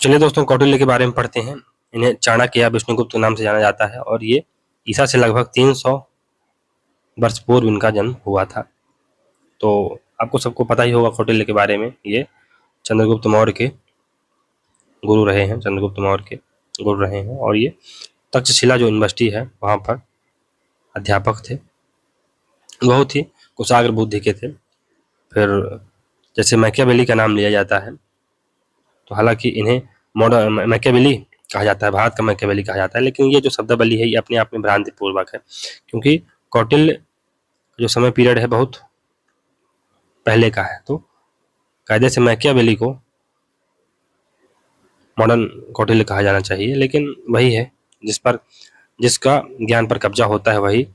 चलिए दोस्तों, कौटिल्य के बारे में पढ़ते हैं। इन्हें चाणक्य या विष्णुगुप्त के नाम से जाना जाता है और ये ईसा से लगभग 300 वर्ष पूर्व इनका जन्म हुआ था। तो आपको सबको पता ही होगा कौटिल्य के बारे में। ये चंद्रगुप्त मौर्य के गुरु रहे हैं, और ये तक्षशिला जो यूनिवर्सिटी है वहाँ पर अध्यापक थे। बहुत ही कुशाग्र बुद्धि के थे। फिर जैसे मैकियावेली का नाम लिया जाता है, तो हालांकि इन्हें मॉडर्न मैकियावेली कहा जाता है, भारत का मैकियावेली कहा जाता है, लेकिन ये जो शब्दावली है ये अपने आप में भ्रांतिपूर्वक है, क्योंकि कौटिल्य जो समय पीरियड है बहुत पहले का है। तो कायदे से मैकियावेली को मॉडर्न कौटिल्य कहा जाना चाहिए, लेकिन वही है जिसका ज्ञान पर कब्जा होता है वही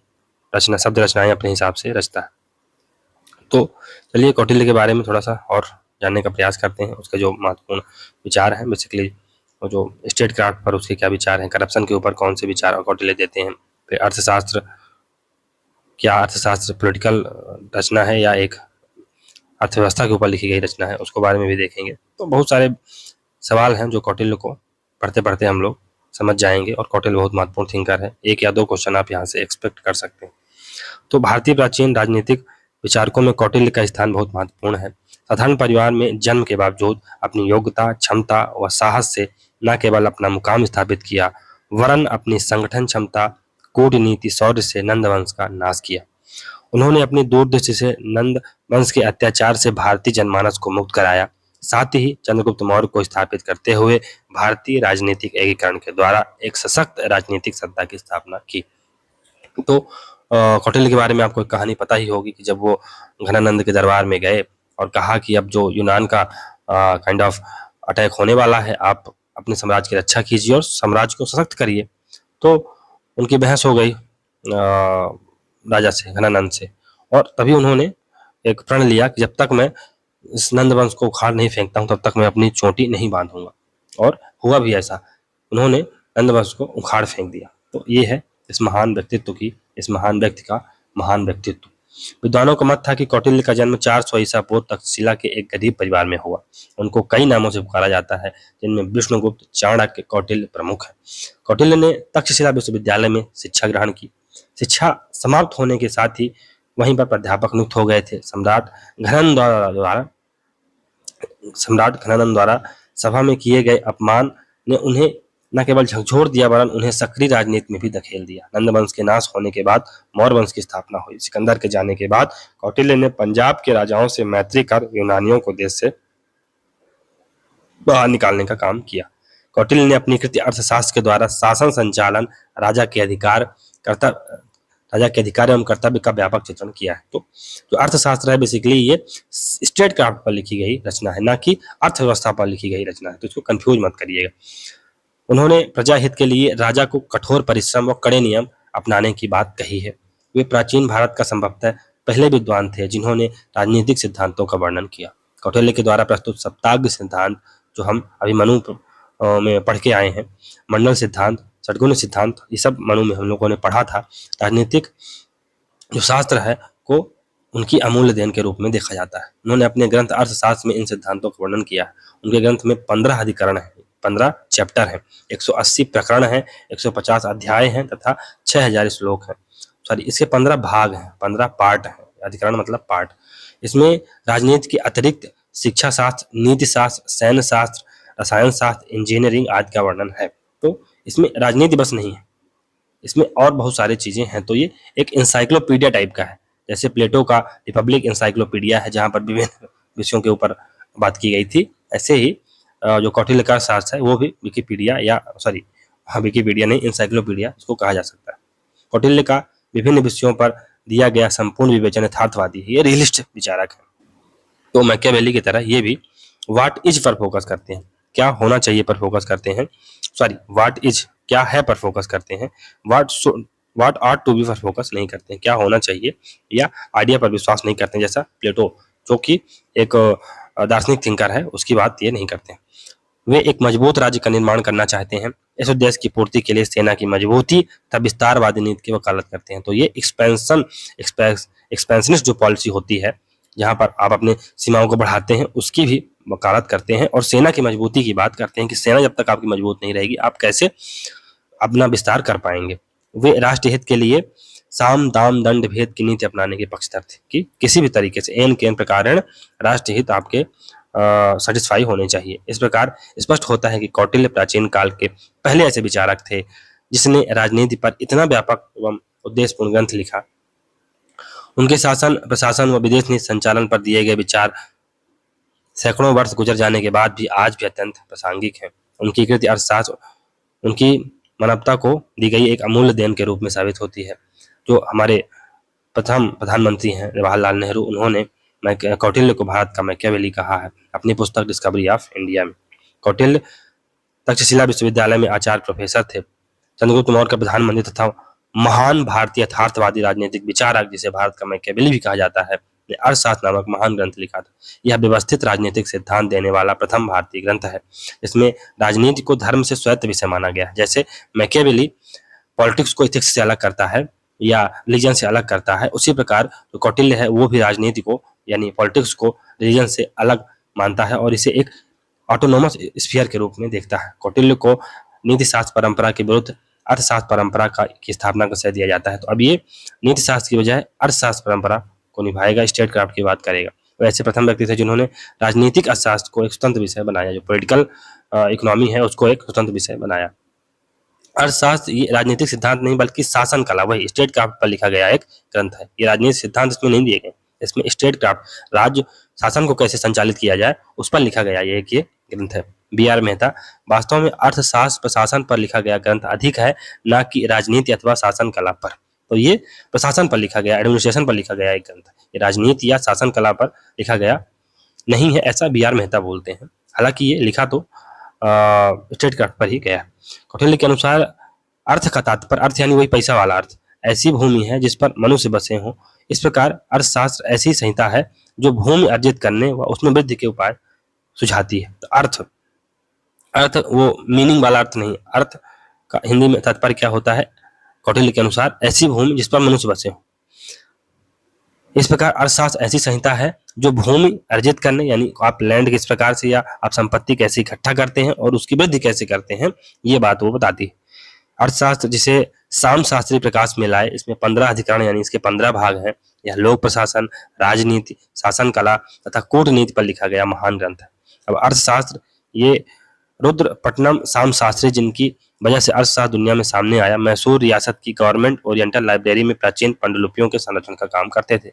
शब्द रचनाएं अपने हिसाब से रचता है। तो चलिए कौटिल्य के बारे में थोड़ा सा और जानने का प्रयास करते हैं। उसके जो महत्वपूर्ण विचार हैं, बेसिकली वो जो स्टेट क्राफ्ट पर उसके क्या विचार हैं, करप्शन के ऊपर कौन से विचार कौटिल्य देते हैं, फिर अर्थशास्त्र, क्या अर्थशास्त्र पॉलिटिकल रचना है या एक अर्थव्यवस्था के ऊपर लिखी गई रचना है, उसको बारे में भी देखेंगे। तो बहुत सारे सवाल हैं जो कौटिल्य को पढ़ते पढ़ते हम लोग समझ जाएंगे, और कौटिल्य बहुत महत्वपूर्ण थिंकर है। एक या दो क्वेश्चन आप यहाँ से एक्सपेक्ट कर सकते हैं। तो भारतीय प्राचीन राजनीतिक विचारकों में कौटिल्य का स्थान बहुत महत्वपूर्ण है। साधारण परिवार में जन्म के बावजूद अपनी योग्यता, क्षमता व साहस से न केवल अपना मुकाम स्थापित किया, वरन अपनी संगठन क्षमता, कूटनीति, शौर्य से नंद वंश का नाश किया। उन्होंने अपनी दूरदृष्टि से नंद वंश के अत्याचार से भारतीय जनमानस को मुक्त कराया। साथ ही चंद्रगुप्त मौर्य को स्थापित करते हुए भारतीय राजनीतिक एकीकरण के द्वारा एक सशक्त राजनीतिक सत्ता की स्थापना की। तो कौटिल्य के बारे में आपको एक कहानी पता ही होगी कि जब वो घनानंद के दरबार में गए और कहा कि अब जो यूनान का काइंड ऑफ अटैक होने वाला है, आप अपने साम्राज्य की रक्षा कीजिए और साम्राज्य को सशक्त करिए। तो उनकी बहस हो गई राजा से, घनानंद से, और तभी उन्होंने एक प्रण लिया कि जब तक मैं इस नंद वंश को उखाड़ नहीं फेंकता हूँ तब तक मैं अपनी चोटी नहीं बांधूंगा। और हुआ भी ऐसा, उन्होंने नंद वंश को उखाड़ फेंक दिया। तो ये है इस महान व्यक्ति का महान व्यक्तित्व। विद्वानों का मत था कि कौटिल्य का जन्म 400 ईसा पूर्व तक्षशिला के एक गरीब परिवार में हुआ। उनको कई नामों से पुकारा जाता है, जिनमें विष्णुगुप्त, चाणक्य, कौटिल्य प्रमुख है। कौटिल्य ने तक्षशिला विश्वविद्यालय में शिक्षा ग्रहण की। शिक्षा समाप्त होने के साथ ही वहीं पर प्राध्यापक नियुक्त हो गए थे। सम्राट घनानंद द्वारा सभा में किए गए अपमान ने उन्हें न केवल झकझोर दिया, वरन उन्हें सक्रिय राजनीति में भी धकेल दिया। नंद वंश के नाश होने के बाद मौर्य वंश की स्थापना हुई। सिकंदर के जाने के बाद कौटिल्य ने पंजाब के राजाओं से मैत्री कर यूनानियों को देश से बाहर निकालने का काम किया। कौटिल्य ने अपनी कृति अर्थशास्त्र के द्वारा शासन संचालन, राजा के अधिकार एवं कर्तव्य का व्यापक चित्रण किया है। तो जो अर्थशास्त्र है बेसिकली ये स्टेट क्राफ्ट पर लिखी गई रचना है, ना कि अर्थव्यवस्था पर लिखी गई रचना है, तो इसको कंफ्यूज मत करिएगा। उन्होंने प्रजाहित के लिए राजा को कठोर परिश्रम और कड़े नियम अपनाने की बात कही है। वे प्राचीन भारत का संभवतः पहले विद्वान थे जिन्होंने राजनीतिक सिद्धांतों का वर्णन किया। कौटिल्य के द्वारा प्रस्तुत सप्तांग सिद्धांत, जो हम अभी मनु में पढ़ के आए हैं, मंडल सिद्धांत, षटगुण सिद्धांत, ये सब मनु में हम लोगों ने पढ़ा था। राजनीतिक जो शास्त्र है को उनकी अमूल्य देन के रूप में देखा जाता है। उन्होंने अपने ग्रंथ अर्थशास्त्र में इन सिद्धांतों का वर्णन किया है। उनके ग्रंथ में 15 अधिकरण है, 15 चैप्टर हैं, 180 प्रकरण हैं, 150 अध्याय हैं तथा 6000 श्लोक हैं। सॉरी, इसके 15 भाग हैं, 15 पार्ट हैं। अधिकरण मतलब पार्ट। इसमें राजनीति के अतिरिक्त शिक्षा शास्त्र, नीति शास्त्र, सैन्य शास्त्र, रसायन शास्त्र, इंजीनियरिंग आदि का वर्णन है। तो इसमें राजनीति बस नहीं है, इसमें और बहुत सारी चीजें हैं। तो ये एक इंसाइक्लोपीडिया टाइप का है, जैसे प्लेटो का रिपब्लिक इंसाइक्लोपीडिया है जहाँ पर विभिन्न विषयों के ऊपर बात की गई थी, ऐसे ही जो कौटिल्य का शास्त्र है वो भी विकिपीडिया विकिपीडिया नहीं, इंसाइक्लोपीडिया इसको कहा जा सकता है। कौटिल्य का विभिन्न विषयों पर दिया गया संपूर्ण विवेचन यथार्थवादी है, ये रियलिस्ट विचारक है। तो मैकियावेली की तरह ये भी व्हाट इज पर फोकस करते हैं, क्या होना चाहिए पर फोकस करते हैं। व्हाट इज क्या है पर फोकस करते हैं। व्हाट आर्ट टू बी पर फोकस नहीं करते हैं, क्या होना चाहिए या आइडिया पर विश्वास नहीं करते हैं, जैसा प्लेटो जो कि एक दार्शनिक थिंकर है उसकी बात ये नहीं करते हैं। वे एक मजबूत राज्य का निर्माण करना चाहते हैं। इस उद्देश्य की पूर्ति के लिए सेना की मजबूती तथा विस्तारवादी नीति की वकालत करते हैं। तो ये एक्सपेंशनिस्ट जो पॉलिसी होती है, जहां पर आप अपने सीमाओं को बढ़ाते हैं, उसकी भी वकालत करते हैं और सेना की मजबूती की बात करते हैं कि सेना जब तक आपकी मजबूत नहीं रहेगी आप कैसे अपना विस्तार कर पाएंगे। वे राष्ट्र हित के लिए साम दाम दंड भेद की नीति अपनाने के पक्षधर थे कि किसी भी तरीके से एन के एन प्रकार राष्ट्र हित आपके सेटिस्फाई होने चाहिए। इस प्रकार स्पष्ट होता है कि कौटिल्य प्राचीन काल के पहले ऐसे विचारक थे जिसने राजनीति पर इतना व्यापक एवं उद्देश्यपूर्ण ग्रंथ लिखा। उनके शासन प्रशासन व विदेश नीति संचालन पर दिए गए विचार सैकड़ों वर्ष गुजर जाने के बाद भी आज भी अत्यंत प्रासंगिक है। उनकी कृति अर्थशास्त्र उनकी मानवता को दी गई एक अमूल्य देन के रूप में साबित होती है। जो हमारे प्रथम प्रधानमंत्री हैं जवाहरलाल नेहरू, उन्होंने कौटिल्य को भारत का मैकियावेली कहा है अपनी पुस्तक डिस्कवरी ऑफ इंडिया में। कौटिल्य तक्षशिला विश्वविद्यालय में आचार्य प्रोफेसर थे। चंद्रगुप्त मौर्य का प्रधानमंत्री तथा महान भारतीय यथार्थवादी राजनीतिक विचारक जिसे भारत का मैकियावेली भी कहा जाता है, ने अर्थशास्त्र नामक महान ग्रंथ लिखा था। यह व्यवस्थित राजनीतिक सिद्धांत देने वाला प्रथम भारतीय ग्रंथ है। इसमें राजनीति को धर्म से स्वैत विषय माना गया है। जैसे मैकियावेली पॉलिटिक्स को इथिक्स से अलग करता है या रिलीजन से अलग करता है, उसी प्रकार जो कौटिल्य है वो भी राजनीति को यानी पॉलिटिक्स को रिलीजन से अलग मानता है और इसे एक ऑटोनोमस स्फीयर के रूप में देखता है। कौटिल्य को नीति शास्त्र परंपरा के विरुद्ध अर्थशास्त्र परंपरा की स्थापना का श्रेय दिया जाता है। तो अब ये नीति शास्त्र की बजाय अर्थशास्त्र परंपरा को निभाएगा, स्टेट क्राफ्ट की बात करेगा। वैसे प्रथम व्यक्ति थे जिन्होंने राजनीतिक अर्थशास्त्र को एक स्वतंत्र विषय बनाया, जो पॉलिटिकल इकोनॉमी है उसको एक स्वतंत्र विषय बनाया। अर्थशास्त्र ये राजनीतिक सिद्धांत नहीं बल्कि शासन कला, वही स्टेट क्राफ्ट पर लिखा गया एक ग्रंथ है। ये राजनीतिक सिद्धांत इसमें नहीं दिए गए, इसमें स्टेट क्राफ्ट राज्य शासन को कैसे संचालित किया जाए उस पर लिखा गया ये ग्रंथ है। बी.आर. मेहता, वास्तव में अर्थशास्त्र प्रशासन पर लिखा गया ग्रंथ अधिक है, ना कि राजनीति अथवा शासन कला पर। तो ये प्रशासन पर लिखा गया, एडमिनिस्ट्रेशन पर लिखा गया एक ग्रंथ, ये राजनीति या शासन कला पर लिखा गया नहीं है, ऐसा बी.आर. मेहता बोलते हैं। हालांकि ये लिखा तो स्टेट क्राफ्ट पर ही गया है। कौटिल्य के अनुसार अर्थ का तात्पर्य, अर्थ यानी वही पैसा वाला अर्थ, ऐसी भूमि है जिस पर मनुष्य बसे हों। इस प्रकार अर्थशास्त्र ऐसी संहिता है जो भूमि अर्जित करने व उसमें वृद्धि के उपाय सुझाती है। तो अर्थ वो मीनिंग वाला अर्थ नहीं, अर्थ का हिंदी में तात्पर्य क्या होता है कौटिल्य के अनुसार, ऐसी भूमि जिस पर मनुष्य बसे हो। इस प्रकार अर्थशास्त्र ऐसी संहिता है जो भूमि अर्जित करने यानी आप लैंड किस प्रकार से या आप संपत्ति कैसे इकट्ठा करते हैं और उसकी वृद्धि कैसे करते हैं, ये बात वो बताती है। अर्थशास्त्र जिसे साम शास्त्री प्रकाश में लाए, इसमें 15 अधिकरण यानी इसके 15 भाग हैं। यह लोक प्रशासन, राजनीति, शासन कला तथा कूटनीति पर लिखा गया महान ग्रंथ है। अब अर्थशास्त्र ये रुद्रपट्टनम साम शास्त्री जिनकी वजह से अर्थशास्त्र दुनिया में सामने आया, मैसूर रियासत की गवर्नमेंट ओरिएंटल लाइब्रेरी में प्राचीन पांडुलिपियों के संरक्षण का काम करते थे।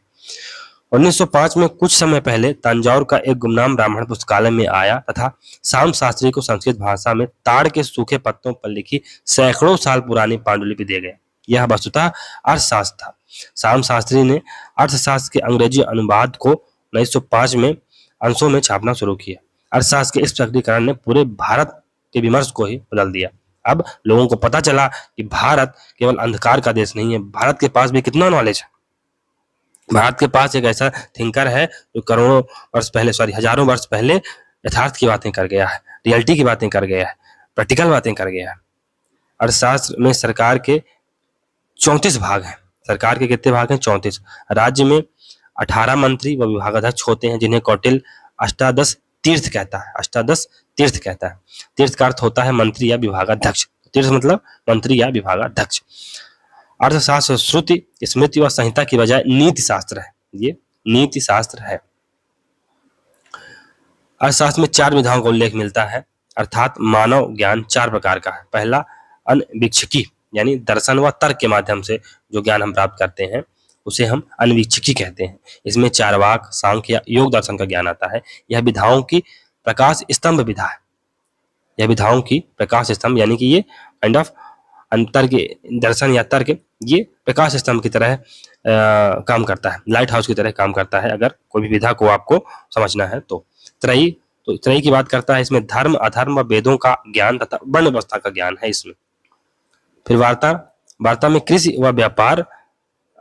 1905 में कुछ समय पहले तंजौर का एक गुमनाम ब्राह्मण पुस्तकालय में आया तथा साम शास्त्री को संस्कृत भाषा में ताड़ के सूखे पत्तों पर लिखी सैकड़ों साल पुरानी पांडुलिपि दे गया। यह वस्तुतः अर्थशास्त्र था। साम शास्त्री ने अर्थशास्त्र के अंग्रेजी अनुवाद को 1905 में अंशों में छापना शुरू किया। अर्थशास्त्र के इस प्रकटीकरण ने पूरे भारत के विमर्श को ही बदल दिया। अब लोगों को पता चला कि भारत केवल अंधकार का देश नहीं है, भारत के पास भी कितना नॉलेज है। भारत के पास एक ऐसा थिंकर है जो करोड़ों वर्ष पहले हजारों वर्ष पहले यथार्थ की बातें कर गया है, रियलिटी की बातें कर गया है, प्रैक्टिकल बातें कर गया है। अर्थशास्त्र में सरकार के 34 भाग हैं। सरकार के कितने भाग हैं? 34। राज्य में 18 मंत्री व विभागाध्यक्ष होते हैं जिन्हें कौटिल्य अष्टादश तीर्थ कहता है। अष्टादश तीर्थ कहता है। तीर्थ का अर्थ होता है मंत्री या विभागाध्यक्ष। तीर्थ मतलब मंत्री या विभागाध्यक्ष। अर्थशास्त्र श्रुति, स्मृति व संहिता की बजाय नीति शास्त्र है। ये नीति शास्त्र है। अर्थशास्त्र में 4 विधाओं का उल्लेख मिलता है, अर्थात मानव ज्ञान 4 प्रकार का है। पहला अनवीक्षिकी यानी दर्शन व तर्क के माध्यम से जो ज्ञान हम प्राप्त करते हैं उसे हम अनवीक्षिकी कहते हैं। इसमें चार्वाक, सांख्य या योग दर्शन का ज्ञान आता है। यह विधाओं की प्रकाश स्तंभ विधा है। यह विधाओं की प्रकाश स्तंभ यानी कि ये काइंड ऑफ अंतर के दर्शन या तर्क ये प्रकाश स्तंभ की तरह काम करता है, लाइट हाउस की तरह काम करता है अगर कोई भी विधा को आपको समझना है तो। त्रयी की बात करता है। इसमें धर्म, अधर्म व वेदों का ज्ञान तथा वर्ण व्यवस्था का ज्ञान है इसमें। फिर वार्ता में कृषि व व्यापार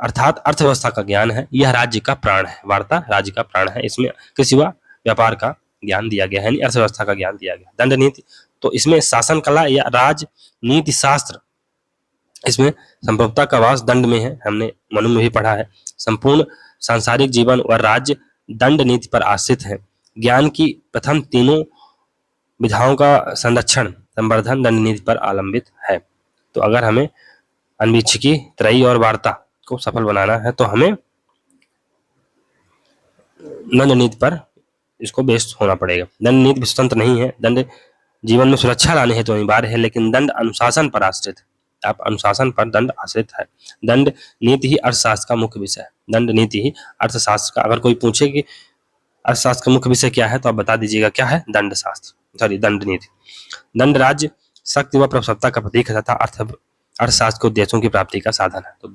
अर्थात अर्थव्यवस्था का ज्ञान है। यह राज्य का प्राण है। वार्ता राज्य का प्राण है। इसमें कृषि व व्यापार का ज्ञान दिया गया है, यानी अर्थव्यवस्था का ज्ञान दिया गया। दंड नीति, तो इसमें शासन कला या राजनीति शास्त्र, इसमें संभवतः का वास दंड में है, हमने मनु में भी पढ़ा है। संपूर्ण सांसारिक जीवन व राज्य दंड नीति पर आश्रित है। ज्ञान की प्रथम तीनों विधाओं का संरक्षण संवर्धन दंड नीति पर आलंबित है। तो अगर हमें अन्वीक्षिकी, त्रयी और वार्ता को सफल बनाना है तो हमें दंड नीति पर इसको बेस्ड होना पड़ेगा। दंड नीति स्वतंत्र नहीं है, दंड जीवन में सुरक्षा लाने हेतु अनिवार्य है, लेकिन दंड अनुशासन पर आश्रित है। आप अनुशासन पर दंड आश्रित है। दंड नीति ही अर्थशास्त्र का मुख्य विषय है। दंड नीति ही अर्थशास्त्र का, अगर कोई पूछे कि अर्थशास्त्र का मुख्य विषय क्या है तो आप बता दीजिएगा क्या है, दंड नीति। दंड राज्य शक्ति व प्रभुसत्ता का प्रतीक है तथा अर्थशास्त्र के उद्देश्यों की प्राप्ति का साधन है। तो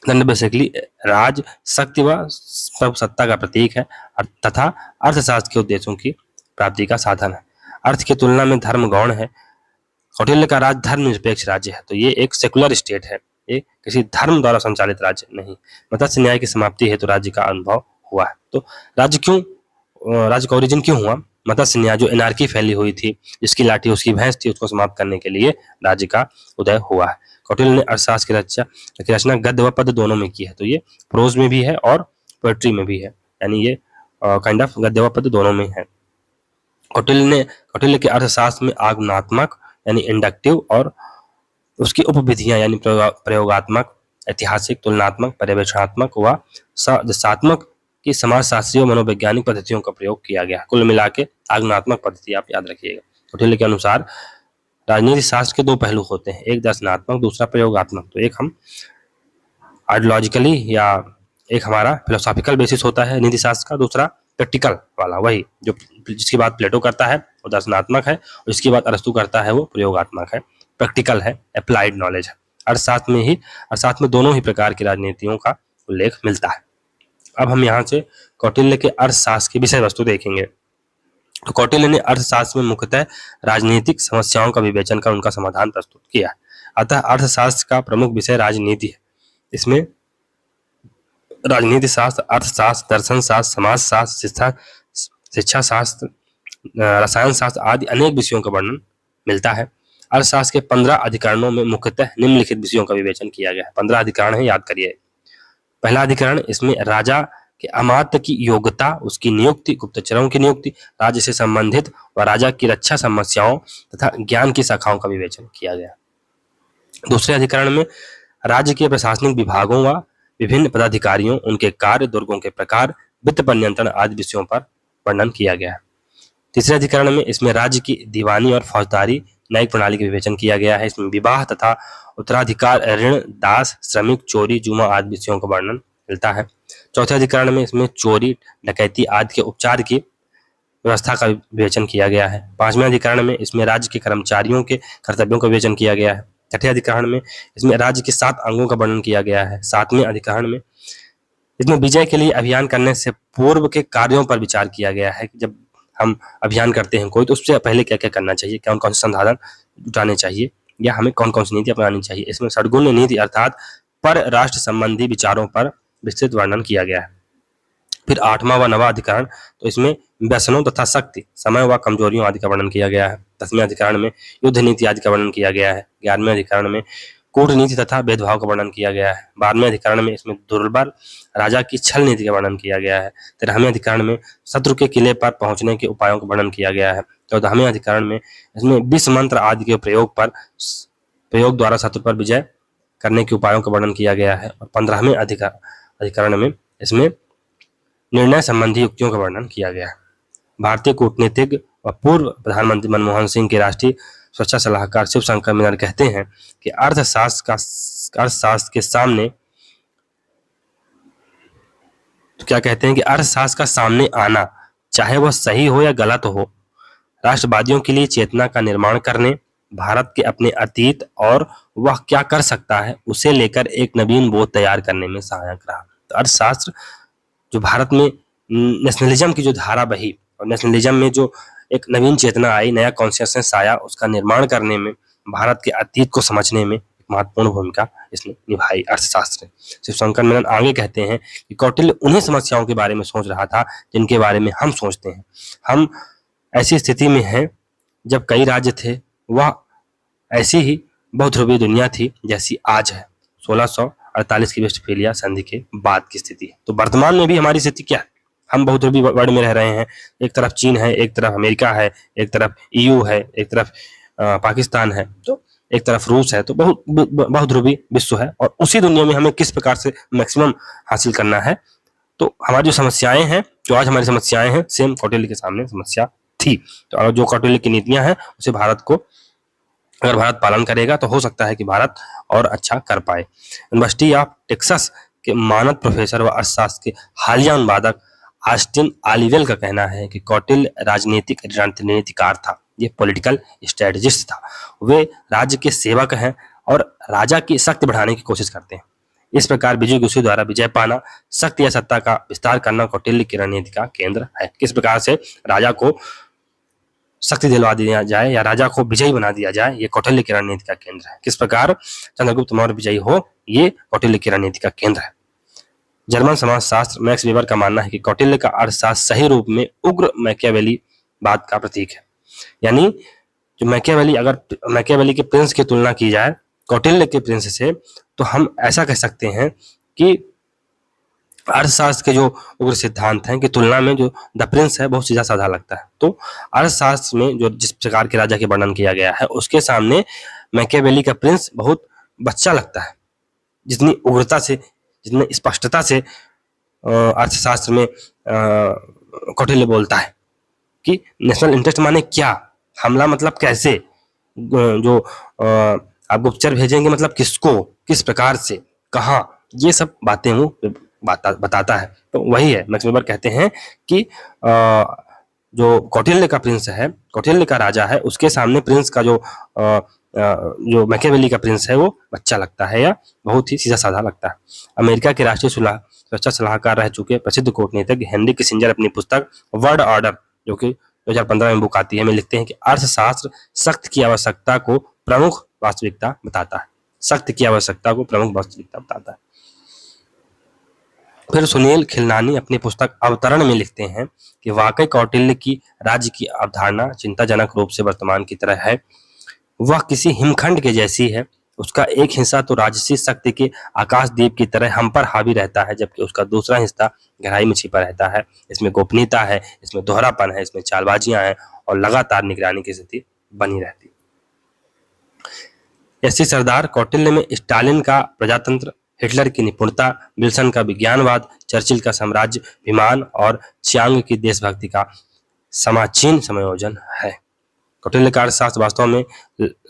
दंड बेसिकली राज, शक्ति व प्रभुसत्ता का प्रतीक है तथा अर्थशास्त्र के उद्देश्यों की प्राप्ति का साधन है। अर्थ की तुलना में धर्म गौण है। कौटिल्य का राज्य धर्मनिरपेक्ष राज्य है। तो ये एक सेकुलर स्टेट है, ये किसी धर्म द्वारा संचालित राज्य नहीं। मत्स्य न्याय की समाप्ति हेतु राज्य का अनुभव हुआ है। तो राज्य का ओरिजिन क्यों हुआ? मत्स्य न्याय, जो एनार्की फैली हुई थी, जिसकी लाठी उसकी भैंस थी, उसको समाप्त करने के लिए राज्य का उदय हुआ है। कौटिल्य ने अर्थशास्त्र की रचना गद्य व पद्य दोनों में की है। तो ये प्रोज में भी है और पोएट्री में भी है, यानी ये काइंड ऑफ गद्य व पद्य दोनों में है। कौटिल्य के अर्थशास्त्र में आगमनात्मक यानी इंडक्टिव और उसकी उपविधियां यानी प्रयोगात्मक, ऐतिहासिक, तुलनात्मक, पर्यवेक्षणात्मक व सदस्यात्मक की समाजशास्त्रीय और मनोवैज्ञानिक पद्धतियों का प्रयोग किया गया। कुल मिला के आगमनात्मक पद्धति आप याद रखिएगा। कौटिल्य के अनुसार राजनीति शास्त्र के दो पहलू होते हैं, एक दर्शनात्मक, दूसरा प्रयोगात्मक। तो एक हम आइडियोलॉजिकली या एक हमारा फिलोसॉफिकल बेसिस होता है नीति शास्त्र का, दूसरा प्रैक्टिकल वाला, वही जो जिसकी बात प्लेटो करता है वो दर्शनात्मक है और जिसकी बात अरस्तु करता है वो प्रयोगात्मक है, प्रैक्टिकल है, अप्लाइड नॉलेज है। अर्थशास्त्र में दोनों ही प्रकार की राजनीतियों का उल्लेख मिलता है। अब हम यहाँ से कौटिल्य के अर्थशास्त्र की विषय वस्तु देखेंगे। तो कौटिल्य ने अर्थशास्त्र में मुख्यतः राजनीतिक समस्याओं का विवेचन कर उनका समाधान प्रस्तुत किया। अतः अर्थशास्त्र का प्रमुख विषय राजनीति है। इसमें राजनीति शास्त्र, अर्थशास्त्र, दर्शन शास्त्र, समाजशास्त्र, शिक्षा शास्त्र, रसायन शास्त्र आदि अनेक विषयों का वर्णन मिलता है। अर्थशास्त्र के 15 अधिकरणों में मुख्यतः निम्नलिखित विषयों का विवेचन किया गया है। 15 अधिकरण है, याद करिए। पहला अधिकरण, इसमें राजा के अमात्य की योग्यता, उसकी नियुक्ति, गुप्तचरों की नियुक्ति, राज्य से संबंधित व राजा की रक्षा समस्याओं तथा ज्ञान की शाखाओं का विवेचन किया गया। दूसरे अधिकरण में राज्य के प्रशासनिक विभागों व विभिन्न पदाधिकारियों, उनके कार्य, दुर्गों के प्रकार, वित्त पर नियंत्रण आदि विषयों पर वर्णन किया गया है। तीसरे अधिकरण में इसमें राज्य की दीवानी और फौजदारी न्यायिक प्रणाली का विवेचन किया गया है। इसमें विवाह तथा उत्तराधिकार, ऋण, दास, श्रमिक, चोरी, जुमा आदि विषयों का वर्णन मिलता है। चौथे अधिकरण में इसमें चोरी, डकैती आदि के उपचार की व्यवस्था का विवेचन किया गया है। पांचवें अधिकरण में इसमें राज्य के कर्मचारियों के कर्तव्यों का विवेचन किया गया है। छठे अधिकरण में इसमें राज्य के 7 अंगों का वर्णन किया गया है। सातवें अधिकरण में इसमें विजय के लिए अभियान करने से पूर्व के कार्यों पर विचार किया गया है। जब हम अभियान करते हैं कोई, तो उससे पहले क्या क्या करना चाहिए, कौन कौन से संसाधन जुटाने चाहिए या हमें कौन कौन सी नीति अपनानी चाहिए। इसमें षड्गुण्य नीति अर्थात पर राष्ट्र संबंधी विचारों पर विस्तृत वर्णन किया गया है। फिर 8वां व 9वां अधिकरण, तो इसमें व्यसनों तथा शक्ति, समय व कमजोरियों आदि का वर्णन किया गया है। 10वें अधिकरण में युद्ध नीति आदि का वर्णन किया गया है। 11वें अधिकरण में कूटनीति तथा भेदभाव का वर्णन किया गया है। 12वें अधिकरण में इसमें दुर्बल राजा की छल नीति का वर्णन किया गया है। 13वें अधिकरण में शत्रु के किले पर पहुंचने के उपायों का वर्णन किया गया है। 14वें अधिकरण में इसमें विष मंत्र आदि के प्रयोग द्वारा शत्रु पर विजय करने के उपायों का वर्णन किया गया है। और 15वें अधिकरण में इसमें निर्णय संबंधी युक्तियों का वर्णन किया गया है। भारतीय कूटनीतिज्ञ व पूर्व प्रधानमंत्री मनमोहन सिंह के राष्ट्रीय सुरक्षा सलाहकार शिव शंकर मीना कहते हैं कि अर्थशास्त्र के सामने तो क्या कहते हैं कि अर्थशास्त्र का सामने आना, चाहे वह सही हो या गलत हो, राष्ट्रवादियों के लिए चेतना का निर्माण करने, भारत के अपने अतीत और वह क्या कर सकता है उसे लेकर एक नवीन बोध तैयार करने में सहायक रहा। तो अर्थशास्त्र जो भारत में नेशनलिज्म की जो धारा बही और नेशनलिज्म में जो एक नवीन चेतना आई, नया कॉन्शियसनेस आया, उसका निर्माण करने में, भारत के अतीत को समझने में महत्वपूर्ण भूमिका इसने निभाई अर्थशास्त्र। शिव शंकर मेनन आगे कहते हैं कि कौटिल्य उन्हीं समस्याओं के बारे में सोच रहा था जिनके बारे में हम सोचते हैं। हम ऐसी स्थिति में हैं जब कई राज्य थे, वह ऐसी ही बहुध्रुवीय दुनिया थी जैसी आज है। 1648 की वेस्टफेलिया संधि के बाद की स्थिति है। तो वर्तमान में भी हमारी स्थिति क्या है? हम बहुध्रुवी वर्ल्ड में रह रहे हैं, एक तरफ चीन है, एक तरफ अमेरिका है, एक तरफ EU है, एक तरफ पाकिस्तान है, तो एक तरफ रूस है, तो बहुध्रुवी विश्व है। और उसी दुनिया में हमें किस प्रकार से मैक्सिमम हासिल करना है, तो हमारी जो समस्याएं हैं, जो आज हमारी समस्याएं हैं, सेम कौटिल्य के सामने समस्या थी। तो जो कौटिल्य की नीतियां हैं उसे भारत को, अगर भारत पालन करेगा तो हो सकता है कि भारत और अच्छा कर पाए। यूनिवर्सिटी ऑफ टेक्सास के मानद प्रोफेसर व अर्थशास्त्र के हालिया अनुवादक ऑस्टिन ऑलिवेल का कहना है कि कौटिल्य राजनीतिक रणनीतिकार था, ये पॉलिटिकल स्ट्रेटजिस्ट था। वे राज्य के सेवक हैं और राजा की शक्ति बढ़ाने की कोशिश करते हैं। इस प्रकार विजय गुस्से द्वारा विजय पाना, शक्ति या सत्ता का विस्तार करना कौटिल्य की रणनीति का केंद्र है। किस प्रकार से राजा को शक्ति दिलवा दिया जाए या राजा को विजयी बना दिया जाए, ये कौटिल्य की रणनीति का केंद्र है। किस प्रकार चंद्रगुप्त मौर्य विजयी हो, ये कौटिल्य की रणनीति का केंद्र है। जर्मन समाजशास्त्र मैक्स वेबर का मानना है कि कौटिल्य का अर्थशास्त्र सही रूप में उग्र मैकियावेली वाद का प्रतीक है। यानी जो मैकियावेली, अगर मैकियावेली के प्रिंस की तुलना की जाए कौटिल्य के प्रिंस से, तो हम ऐसा कह सकते हैं कि अर्थशास्त्र के जो उग्र सिद्धांत हैं की तुलना में जो द प्रिंस है बहुत सीधा साधा लगता है। तो अर्थशास्त्र में जो जिस प्रकार के राजा के वर्णन किया गया है उसके सामने मैकियावेली का प्रिंस बहुत बच्चा लगता है। जितनी उग्रता से, जितनी स्पष्टता से अर्थशास्त्र में कौटिल्य बोलता है कि नेशनल इंटरेस्ट माने क्या, हमला मतलब कैसे, जो आप गुप्तचर भेजेंगे मतलब किसको, किस प्रकार से, कहाँ, ये सब बातें वो बताता है। तो वही है, मैक्स वेबर कहते हैं कि जो कौटिल्य का प्रिंस है, कौटिल्य का राजा है, उसके सामने प्रिंस का जो मैकियावेली का प्रिंस है वो बच्चा लगता है या बहुत ही सीधा साधा लगता है। अमेरिका के राष्ट्रीय सुरक्षा सलाहकार रह चुके प्रसिद्ध कूटनीतिज्ञ हेनरी किसिंजर अपनी पुस्तक वर्ल्ड ऑर्डर, जो कि 2015 में बुक आती है, में लिखते हैं कि अर्थशास्त्र शक्ति की आवश्यकता को प्रमुख वास्तविकता बताता है। शक्ति की आवश्यकता को प्रमुख वास्तविकता बताता है। फिर सुनील खिलनानी अपनी पुस्तक अवतरण में लिखते हैं कि वाकई कौटिल्य की राज्य की अवधारणा चिंताजनक रूप से वर्तमान की तरह है। वह किसी हिमखंड के जैसी है। उसका एक हिस्सा तो राजसी शक्ति के आकाशदीप की तरह हम पर हावी रहता है, जबकि उसका दूसरा हिस्सा गहराई में छिपा रहता है। इसमें गोपनीयता है, इसमें दोहरापन है, इसमें चालबाजियां हैं और लगातार निगरानी की स्थिति बनी रहती है। एस सी सरदार कौटिल्य में स्टालिन का प्रजातंत्र, हिटलर की निपुणता, विल्सन का विज्ञानवाद, चर्चिल का साम्राज्य विमान और चियांग की देशभक्ति का समाचीन संयोजन है। कौटिल्य का अर्थशास्त्र वास्तव में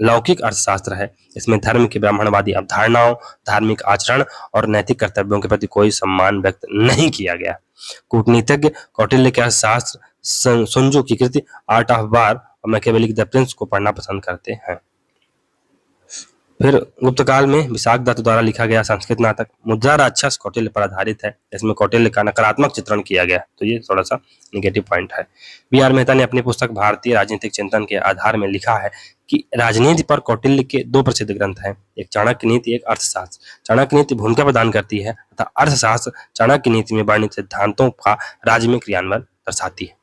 लौकिक अर्थशास्त्र है। इसमें धर्म की ब्राह्मणवादी अवधारणाओं, धार्मिक आचरण और नैतिक कर्तव्यों के प्रति कोई सम्मान व्यक्त नहीं किया गया। कूटनीतिज्ञ कौटिल्य के अर्थशास्त्र, सुन त्जू की कृति आर्ट ऑफ वार और मैकियावेली की द प्रिंस को पढ़ना पसंद करते हैं। फिर गुप्त काल में विशाख दत्त द्वारा लिखा गया संस्कृत नाटक मुद्रा राक्षस कौटिल्य पर आधारित है। इसमें कौटिल्य का नकारात्मक चित्रण किया गया, तो ये थोड़ा सा निगेटिव पॉइंट है। बी.आर. मेहता ने अपनी पुस्तक भारतीय राजनीतिक चिंतन के आधार में लिखा है कि राजनीति पर कौटिल्य के दो प्रसिद्ध ग्रंथ हैं, एक चाणक्य नीति, एक अर्थशास्त्र। चाणक्य नीति भूमिका प्रदान करती है तथा अर्थशास्त्र चाणक्य नीति में वर्णित सिद्धांतों का राज्य में क्रियान्वयन दर्शाती है।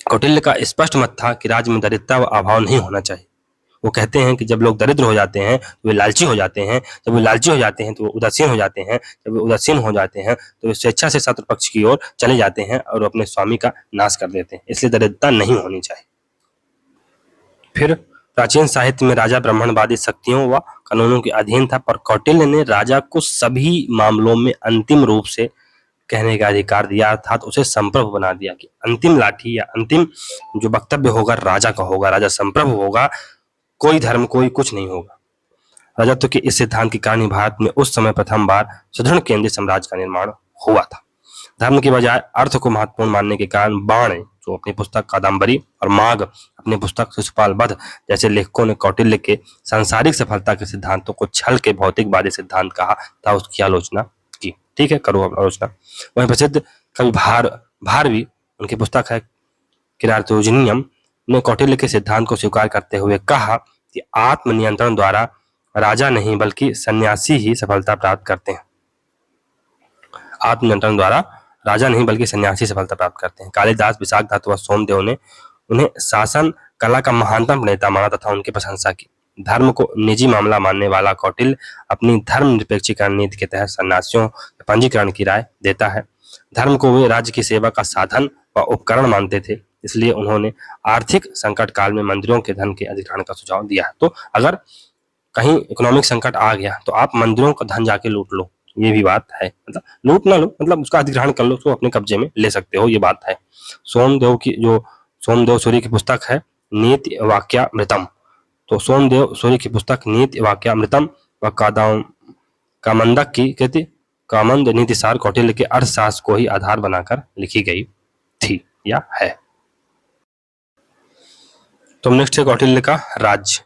कौटिल्य का स्पष्ट मत था कि राज्य में दरिद्रता व अभाव नहीं होना चाहिए। वो कहते हैं कि जब लोग दरिद्र हो जाते हैं तो वे लालची हो जाते हैं, जब वे लालची हो जाते हैं तो वो उदासीन हो जाते हैं, जब वे उदासीन हो जाते हैं तो वे स्वेच्छा से शत्रु पक्ष की ओर चले जाते हैं और अपने स्वामी का नाश कर देते हैं। इसलिए दरिद्रता नहीं होनी चाहिए। फिर प्राचीन साहित्य में राजा ब्राह्मणवादी शक्तियों व कानूनों के अधीन था, पर कौटिल्य ने राजा को सभी मामलों में अंतिम रूप से कहने का अधिकार दिया, अर्थात उसे संप्रभु बना दिया कि अंतिम लाठी या अंतिम जो वक्तव्य होगा राजा का होगा, राजा संप्रभु होगा, कोई धर्म कोई कुछ नहीं होगा। राजत्व के इस सिद्धांत के कारण भारत में उस समय प्रथम बार सुदृढ़ केंद्रीय साम्राज्य का निर्माण हुआ था। धर्म के बजाय अर्थ को महत्वपूर्ण मानने के कारण बाण, जो अपनी पुस्तक कादम्बरी, और माघ अपनी पुस्तक शिशुपाल वध जैसे लेखकों ने कौटिल्य के सांसारिक सफलता के सिद्धांतों को छल के भौतिकवादी सिद्धांत कहा था, उसकी आलोचना की। ठीक है, करो आलोचना। वहीं प्रसिद्ध कवि भारवी, उनकी पुस्तक है किरातोजिनियम, ने कौटिल्य के सिद्धांत को स्वीकार करते हुए कहा कि आत्मनियंत्रण द्वारा राजा नहीं बल्कि सन्यासी ही सफलता प्राप्त करते हैं। आत्मनियंत्रण द्वारा राजा नहीं बल्कि सन्यासी सफलता प्राप्त करते हैं। कालिदास, विशाख दत्त व सोमदेव ने उन्हें शासन कला का महानतम नेता माना तथा उनकी प्रशंसा की। धर्म को निजी मामला मानने वाला कौटिल्य अपनी धर्म निरपेक्षीकरण नीति के तहत सन्यासियों के पंजीकरण की राय देता है। धर्म को वे राज्य की सेवा का साधन व उपकरण मानते थे, इसलिए उन्होंने आर्थिक संकट काल में मंदिरों के धन के अधिग्रहण का सुझाव दिया। तो अगर कहीं इकोनॉमिक संकट आ गया तो आप मंदिरों का धन जाके लूट लो, ये भी बात है। मतलब लूट ना लो, मतलब उसका अधिग्रहण कर लो, उसको अपने कब्जे में ले सकते हो, ये बात है। सोमदेव सूरी की पुस्तक है नीति वाक्यामृतम, तो सोमदेव सूरी की पुस्तक नीति वाक्यामृतम व कामंदक की कृति कामंद नीतिसार कौटिल्य के अर्थशास्त्र को ही आधार बनाकर लिखी गई थी या है। तो नेक्स्ट है कौटिल्य का राज्य।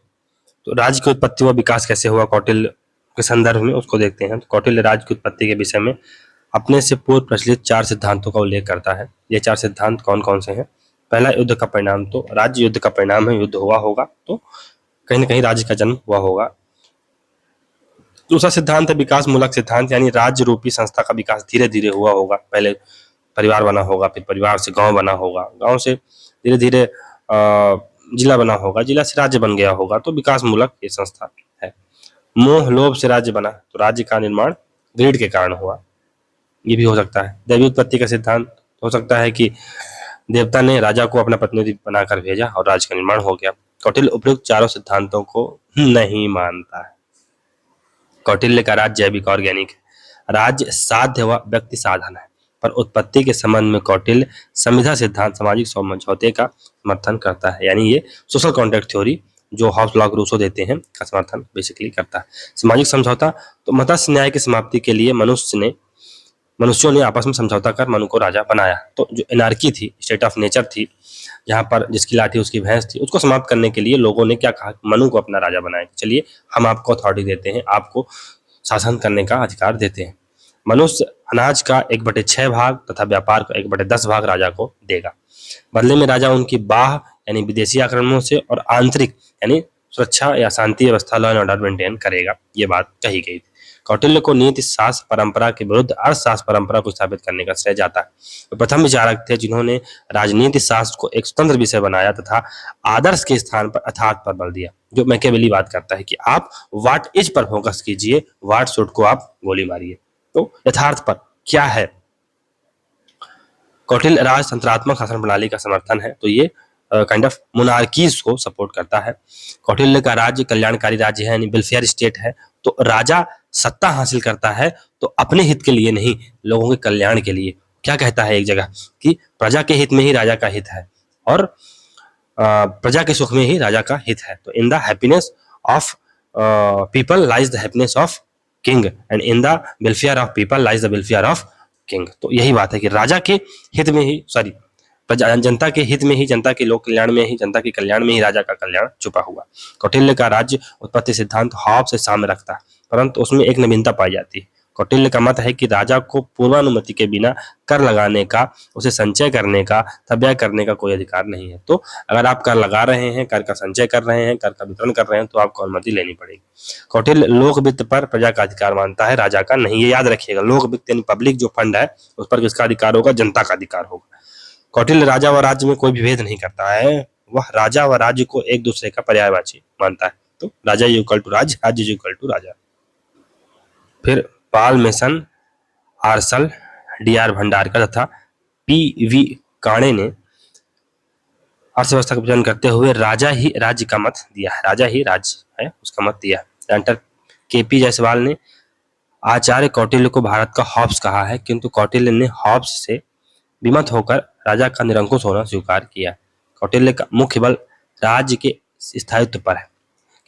तो राज्य की उत्पत्ति व विकास कैसे हुआ कौटिल्य के संदर्भ में, उसको देखते हैं। तो कौटिल्य राज्य की उत्पत्ति के विषय में अपने से पूर्व प्रचलित 4 सिद्धांतों का उल्लेख करता है। ये 4 सिद्धांत कौन कौन से हैं? पहला, युद्ध का परिणाम। तो राज्य युद्ध का परिणाम है, युद्ध हुआ होगा तो कहीं ना कहीं राज्य का जन्म हुआ होगा। दूसरा सिद्धांत है विकास मूलक सिद्धांत, यानी राज्य रूपी संस्था का विकास धीरे धीरे हुआ होगा। पहले परिवार बना होगा, फिर परिवार से गांव बना होगा, गांव से धीरे धीरे जिला बना होगा, जिला से राज्य बन गया होगा, तो विकास मूलक ये संस्था है। मोह लोभ से राज्य बना, तो राज्य का निर्माण ग्रीड के कारण हुआ, ये भी हो सकता है। दैवी उत्पत्ति का सिद्धांत हो सकता है कि देवता ने राजा को अपना प्रतिनिधि बनाकर भेजा और राज्य का निर्माण हो गया। कौटिल्य उपयुक्त चारों सिद्धांतों को नहीं मानता है। कौटिल्य का राज्य जैविक ऑर्गेनिक है। राज्य साध्य व व्यक्ति साधन है, पर उत्पत्ति के संबंध में कौटिल्य संविधा सिद्धांत सामाजिक समझौते का समर्थन करता है, यानी ये सोशल कॉन्ट्रैक्ट थ्योरी जो हॉब्स लॉ रूसो देते हैं का समर्थन बेसिकली करता है। सामाजिक समझौता, तो मत्स्य न्याय की समाप्ति के लिए मनुष्यों ने आपस में समझौता कर मनु को राजा बनाया। तो जो एनार्की थी, स्टेट ऑफ नेचर थी, जहां पर जिसकी लाठी उसकी भैंस थी, उसको समाप्त करने के लिए लोगों ने क्या कहा, मनु को अपना राजा बनाया। चलिए हम आपको अथॉरिटी देते हैं, आपको शासन करने का अधिकार देते हैं। मनुष्य अनाज का 1/6 भाग तथा व्यापार का 1/10 भाग राजा को देगा। बदले में राजा उनकी बाह यानी विदेशी आक्रमणों से और आंतरिक यानी सुरक्षा या शांति व्यवस्था लॉ एंड ऑर्डर मेंटेन करेगा, ये बात कही गई थी। कौटिल्य को नीति शास्त्र परंपरा के विरुद्ध अर्थशास्त्र परंपरा को स्थापित करने का श्रेय जाता है। वे प्रथम विचारक थे जिन्होंने राजनीति शास्त्र को एक स्वतंत्र विषय बनाया तथा आदर्श के स्थान पर अर्थात पर बल दिया। जो मैकियावेली बात करता है कि आप व्हाट इज पर फोकस कीजिए, व्हाट शुड को आप गोली मारिए। तो यथार्थ पर क्या है? कौटिल्य राजतंत्रात्मक शासन प्रणाली का समर्थन है, तो ये काइंड ऑफ मोनार्कीज को सपोर्ट करता है। कौटिल्य का राज्य कल्याणकारी राज्य है, यानी वेलफेयर स्टेट है। तो राजा सत्ता हासिल करता है तो अपने हित के लिए नहीं, लोगों के कल्याण के लिए। क्या कहता है एक जगह कि प्रजा के हित में ही राजा का हित है और प्रजा के सुख में ही राजा का हित है। तो in the happiness of people lies the happiness of king and in the welfare of people lies the welfare of king. तो यही बात है कि राजा के हित में ही जनता के हित में ही, जनता के लोक कल्याण में ही, जनता के कल्याण में ही राजा का कल्याण छुपा हुआ। कौटिल्य का राज्य उत्पत्ति सिद्धांत हॉब्स से साम्य रखता है, परंतु उसमें एक नवीनता पाई जाती है। कौटिल्य का मत है कि राजा को पूर्वानुमति के बिना कर लगाने का, उसे संचय करने का, व्यय करने का कोई अधिकार नहीं है। तो अगर आप कर लगा रहे हैं, कर का संचय कर रहे हैं, कर का वितरण कर रहे हैं, तो आपको अनुमति लेनी पड़ेगी। कौटिल्य लोक वित्त पर प्रजा का अधिकार मानता है, राजा का नहीं। ये याद रखिएगा, लोक वित्त यानी पब्लिक जो फंड है उस पर किसका अधिकार होगा? जनता का अधिकार होगा। कौटिल्य राजा व राज्य में कोई भी भेद नहीं करता है, वह राजा व राज्य को एक दूसरे का पर्यायवाची मानता है। तो राजा इक्वल टू राज्य, राज्य इक्वल टू राजा। फिर पाल मेसन, आर्सल, डी.आर. भंडारकर तथा पी.वी. काणे ने अर्थव्यवस्था का विवरण करते हुए राजा ही राज्य का मत दिया है, राजा ही राज्य है उसका मत दिया है। Doctor KP. जायसवाल ने आचार्य कौटिल्य को भारत का हॉब्स कहा है, किंतु कौटिल्य ने हॉब्स से विमत होकर राजा का निरंकुश होना स्वीकार किया। कौटिल्य का मुख्य बल राज्य के स्थायित्व पर है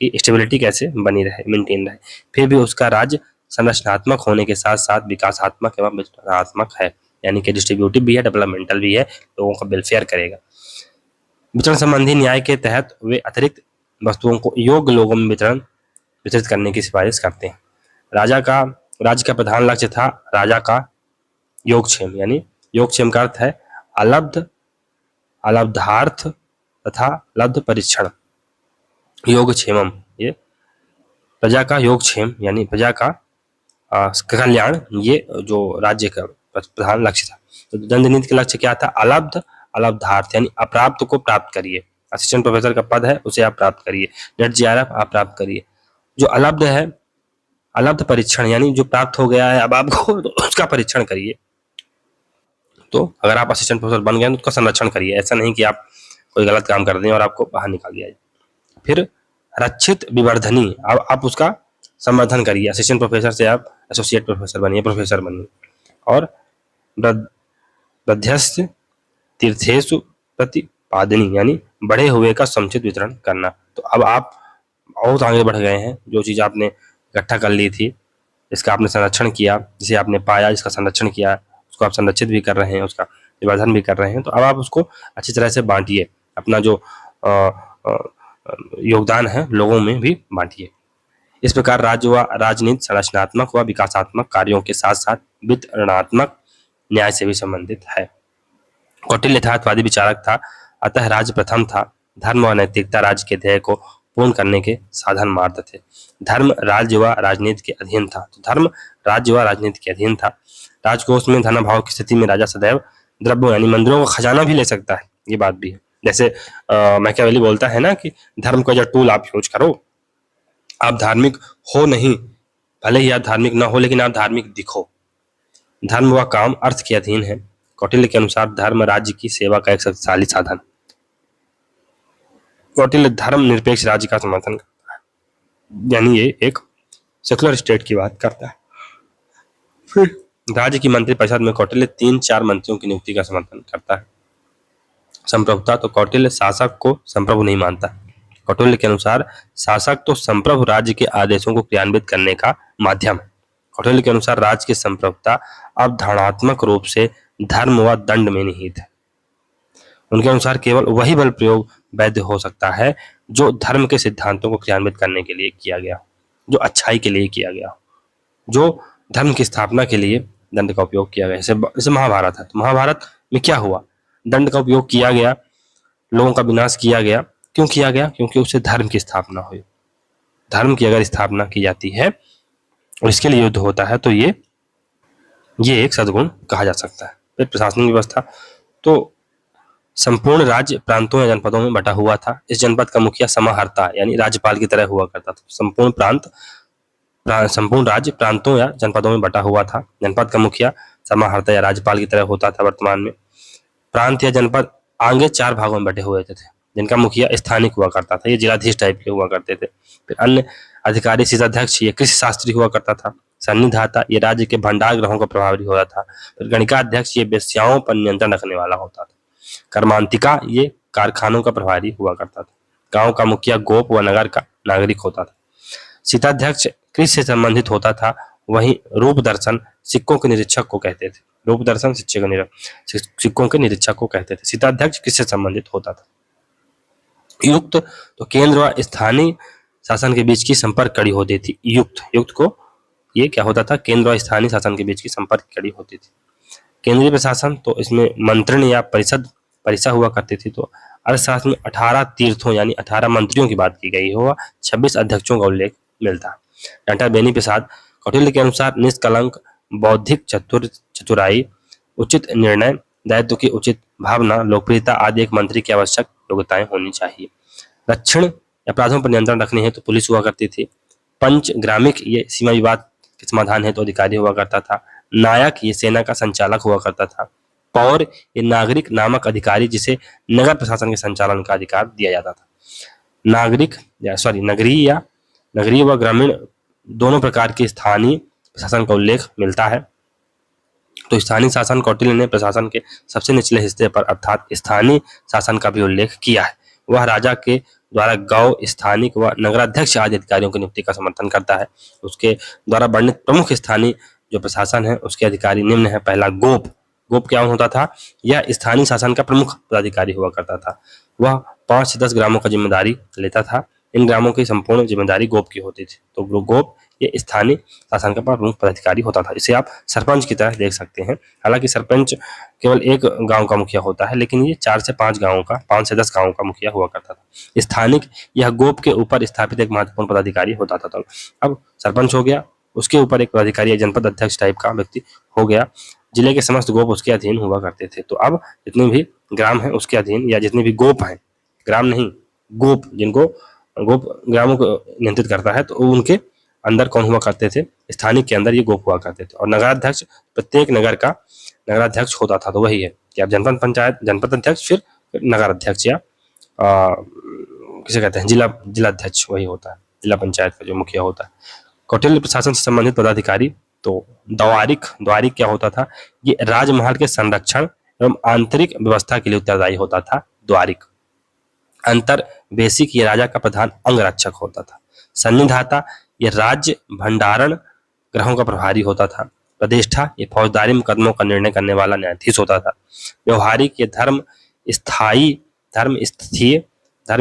कि स्टेबिलिटी कैसे बनी रहे, मेंटेन रहे। फिर भी उसका राज्य संरचनात्मक होने के साथ साथ विकासात्मक एवं वितरणात्मक है, यानी कि डिस्ट्रीब्यूटिव भी है, डेवलपमेंटल भी है, लोगों का वेलफेयर करेगा। वितरण संबंधी न्याय के तहत वे अतिरिक्त वस्तुओं को योग्य लोगों में वितरित करने की सिफारिश करते हैं। राज्य का प्रधान लक्ष्य था राजा का योगक्षेम, यानी योगक्षेम का अर्थ है अलब्ध, अलब्धार्थ तथा लब्ध परीक्षण। योगक्षेमम, ये प्रजा का योगक्षेम यानी प्रजा का कल्याण, ये जो राज्य का प्रधान लक्ष्य था। तो दंड नीति का लक्ष्य क्या था? अलब्ध, अलब्धार्थ यानी अप्राप्त को प्राप्त करिए। असिस्टेंट प्रोफेसर का पद है, उसे आप प्राप्त करिए। नेट जीआरएफ आप प्राप्त करिए। जो अलब्ध है, अलब्ध परीक्षण यानी जो प्राप्त हो गया है अब आपको, तो उसका परीक्षण करिए। तो अगर आप असिस्टेंट प्रोफेसर बन गए तो उसका संरक्षण करिए, ऐसा नहीं कि आप कोई गलत काम कर दें और आपको बाहर निकाल दिया जाए। फिर रक्षित विवर्धनी, अब आप उसका संवर्धन करिए, असिस्टेंट प्रोफेसर से आप एसोसिएट प्रोफेसर बनिए, प्रोफेसर बनिए। और वृद्धस्थ तीर्थेषु प्रतिपादनी, यानी बढ़े हुए का समुचित वितरण करना। तो अब आप बहुत आगे बढ़ गए हैं, जो चीज़ आपने इकट्ठा कर ली थी इसका आपने संरक्षण किया, जिसे आपने पाया इसका संरक्षण किया, उसको आप संरक्षित भी कर रहे हैं, उसका विवर्धन भी कर रहे हैं। तो अब आप उसको अच्छी तरह से बांटिए, अपना जो योगदान है लोगों में भी बांटिए। इस प्रकार राज्य व राजनीति संरचनात्मक व विकासात्मक कार्यों के साथ साथ वितरणात्मक न्याय से भी संबंधित है। कौटिल्य यथार्थवादी विचारक था, अतः राज्य प्रथम था। धर्म व नैतिकता राज्य के ध्येय को पूर्ण करने के साधन मात्र थे। धर्म राज्य व राजनीति के अधीन था, तो धर्म राज्य व राजनीति के अधीन था। राजकोष में धनाभाव की स्थिति में राजा सदैव द्रव्य यानी मंदिरों का खजाना भी ले सकता है, ये बात भी है। जैसे मैकियावेली बोलता है ना कि धर्म का जो टूल आप यूज करो, आप धार्मिक हो नहीं, भले ही आप धार्मिक ना हो लेकिन आप धार्मिक दिखो। धर्म व काम अर्थ के अधीन है। कौटिल्य के अनुसार धर्म राज्य की सेवा का एक शक्तिशाली साधन। कौटिल्य धर्म निरपेक्ष राज्य का समर्थन करता है, यानी ये एक सेकुलर स्टेट की बात करता है। फिर राज्य की मंत्रिपरिषद में कौटिल्य 3-4 मंत्रियों की नियुक्ति का समर्थन करता है। संप्रभुता, तो कौटिल्य शासक को संप्रभु नहीं मानता। कौटिल्य के अनुसार शासक तो संप्रभु राज्य के आदेशों को क्रियान्वित करने का माध्यम है। कौटिल्य के अनुसार राज्य की संप्रभुता अवधारणात्मक रूप से धर्म व दंड में निहित है। उनके अनुसार केवल वही बल प्रयोग वैध हो सकता है जो धर्म के सिद्धांतों को क्रियान्वित करने के लिए किया गया, जो अच्छाई के लिए किया गया, जो धर्म की स्थापना के लिए दंड का उपयोग किया गया। जैसे महाभारत है, तो महाभारत में क्या हुआ, दंड का उपयोग किया गया, लोगों का विनाश किया गया। क्यों किया गया? क्योंकि उससे धर्म की स्थापना हुई। धर्म की अगर स्थापना की जाती है और इसके लिए युद्ध होता है तो ये एक सद्गुण कहा जा सकता है। फिर प्रशासनिक व्यवस्था, तो संपूर्ण राज्य प्रांतों या जनपदों में बटा हुआ था। इस जनपद का मुखिया समाहर्ता यानी राज्यपाल की तरह हुआ करता था। संपूर्ण राज्य प्रांतों या जनपदों में बटा हुआ था। जनपद का मुखिया समाहर्ता या राज्यपाल की तरह होता था। वर्तमान में प्रांत या जनपद आगे 4 भागों में बटे हुए थे, जिनका मुखिया स्थानिक हुआ करता था, ये जिलाधीश टाइप के हुआ करते थे। फिर अन्य अधिकारी शीर्षाध्यक्ष, ये कृषि शास्त्री हुआ करता था। सन्निधाता, ये राज्य के भंडार गृहों का प्रभारी होता था। फिर गणिकाध्यक्ष, ये वेश्याओं पर नियंत्रण रखने वाला होता था। कर्मांतिका, ये कारखानों का प्रभारी हुआ करता था। गांव का मुखिया गोप व नगर का नागरिक होता था। शीताध्यक्ष कृषि से संबंधित होता था। वहीं रूप दर्शन सिक्कों के निरीक्षक को कहते थे। रूप दर्शन सिक्कों के निरीक्षक को कहते थे। शीताध्यक्ष कृषि से संबंधित होता था। युक्त, तो केंद्र व स्थानीय शासन के बीच की संपर्क कड़ी होती थी। युक्त को ये क्या होता था, केंद्र व स्थानीय शासन के बीच की संपर्क कड़ी होती थी। केंद्रीय प्रशासन, तो इसमें मंत्रण या परिषद हुआ करती थी। तो अर्थशास्त्र में 18 तीर्थों यानी 18 मंत्रियों की बात की गई हो, 26 अध्यक्षों का उल्लेख मिलता है। डॉक्टर बेनी प्रसाद, कौटिल्य के अनुसार निष्कलंक बौद्धिक चतुराई, उचित निर्णय, दायित्व की उचित भावना, लोकप्रियता आदि एक मंत्री की आवश्यक योग्यताएं होनी चाहिए। रक्षण, अपराधों पर नियंत्रण रखने हेतु पुलिस हुआ करती थी। पंचग्रामिक, ये सीमा विवाद के समाधान हेतु अधिकारी हुआ करता था। नायक, ये सेना का संचालक हुआ करता था। पौर, ये नागरिक नामक अधिकारी जिसे नगर प्रशासन के संचालन का अधिकार दिया जाता था। नगरीय व ग्रामीण दोनों प्रकार के स्थानीय प्रशासन का उल्लेख मिलता है। तो स्थानीय शासन, कौटिल्य ने प्रशासन के सबसे निचले हिस्से पर अर्थात स्थानीय शासन का भी उल्लेख किया है। वह राजा के द्वारा गौ, स्थानिक व नगराध्यक्ष आदि अधिकारियों की नियुक्ति का समर्थन करता है। उसके द्वारा वर्णित प्रमुख स्थानीय जो प्रशासन है उसके अधिकारी निम्न है। पहला, गोप क्या होता था, यह स्थानीय शासन का प्रमुख पदाधिकारी हुआ करता था। वह 5 से 10 ग्रामों का जिम्मेदारी लेता था। इन ग्रामों की संपूर्ण जिम्मेदारी गोप की होती थी। तो गोप ये स्थानीय शासन का प्रमुख पदाधिकारी होता था। इसे आप सरपंच की तरह देख सकते हैं। हालांकि सरपंच केवल एक गांव का मुखिया होता है, लेकिन ये 4 से 5 गांवों का, 5 से 10 गांवों का मुखिया हुआ करता था। स्थानिक, यह गोप के ऊपर स्थापित एक महत्वपूर्ण पदाधिकारी होता था। तो अब सरपंच हो गया, उसके ऊपर एक पदाधिकारी या जनपद अध्यक्ष टाइप का व्यक्ति हो गया। जिले के समस्त गोप उसके अधीन हुआ करते थे। तो अब जितने भी ग्राम हैं उसके अधीन, या जितने भी गोप हैं, ग्राम नहीं गोप, जिनको गोप ग्रामों को नियंत्रित करता है, तो उनके अंदर कौन हुआ करते थे, स्थानिक के अंदर ये गोप हुआ करते थे। और नगराध्यक्ष, प्रत्येक नगराध्यक्ष होता था। तो वही है कि आप जनपद पंचायत, जनपद अध्यक्ष, फिर नगर अध्यक्ष या किसे कहते हैं जिलाध्यक्ष, वही होता है जिला पंचायत का जो मुखिया होता है। कौटिल्य प्रशासन से संबंधित पदाधिकारी, तो द्वारिक क्या होता था, ये राजमहल के संरक्षण एवं आंतरिक व्यवस्था के लिए उत्तरदायी होता था। द्वारिक अंतर बेसिक, ये राजा का प्रधान अंगरक्षक होता था। सन्निधाता, ये राज्य भंडारण ग्रहों का प्रभारी होता था। प्रतिष्ठा, ये फौजदारी मुकदमों का निर्णय करने वाला न्यायाधीश होता था। व्यवहारिक, ये धर्म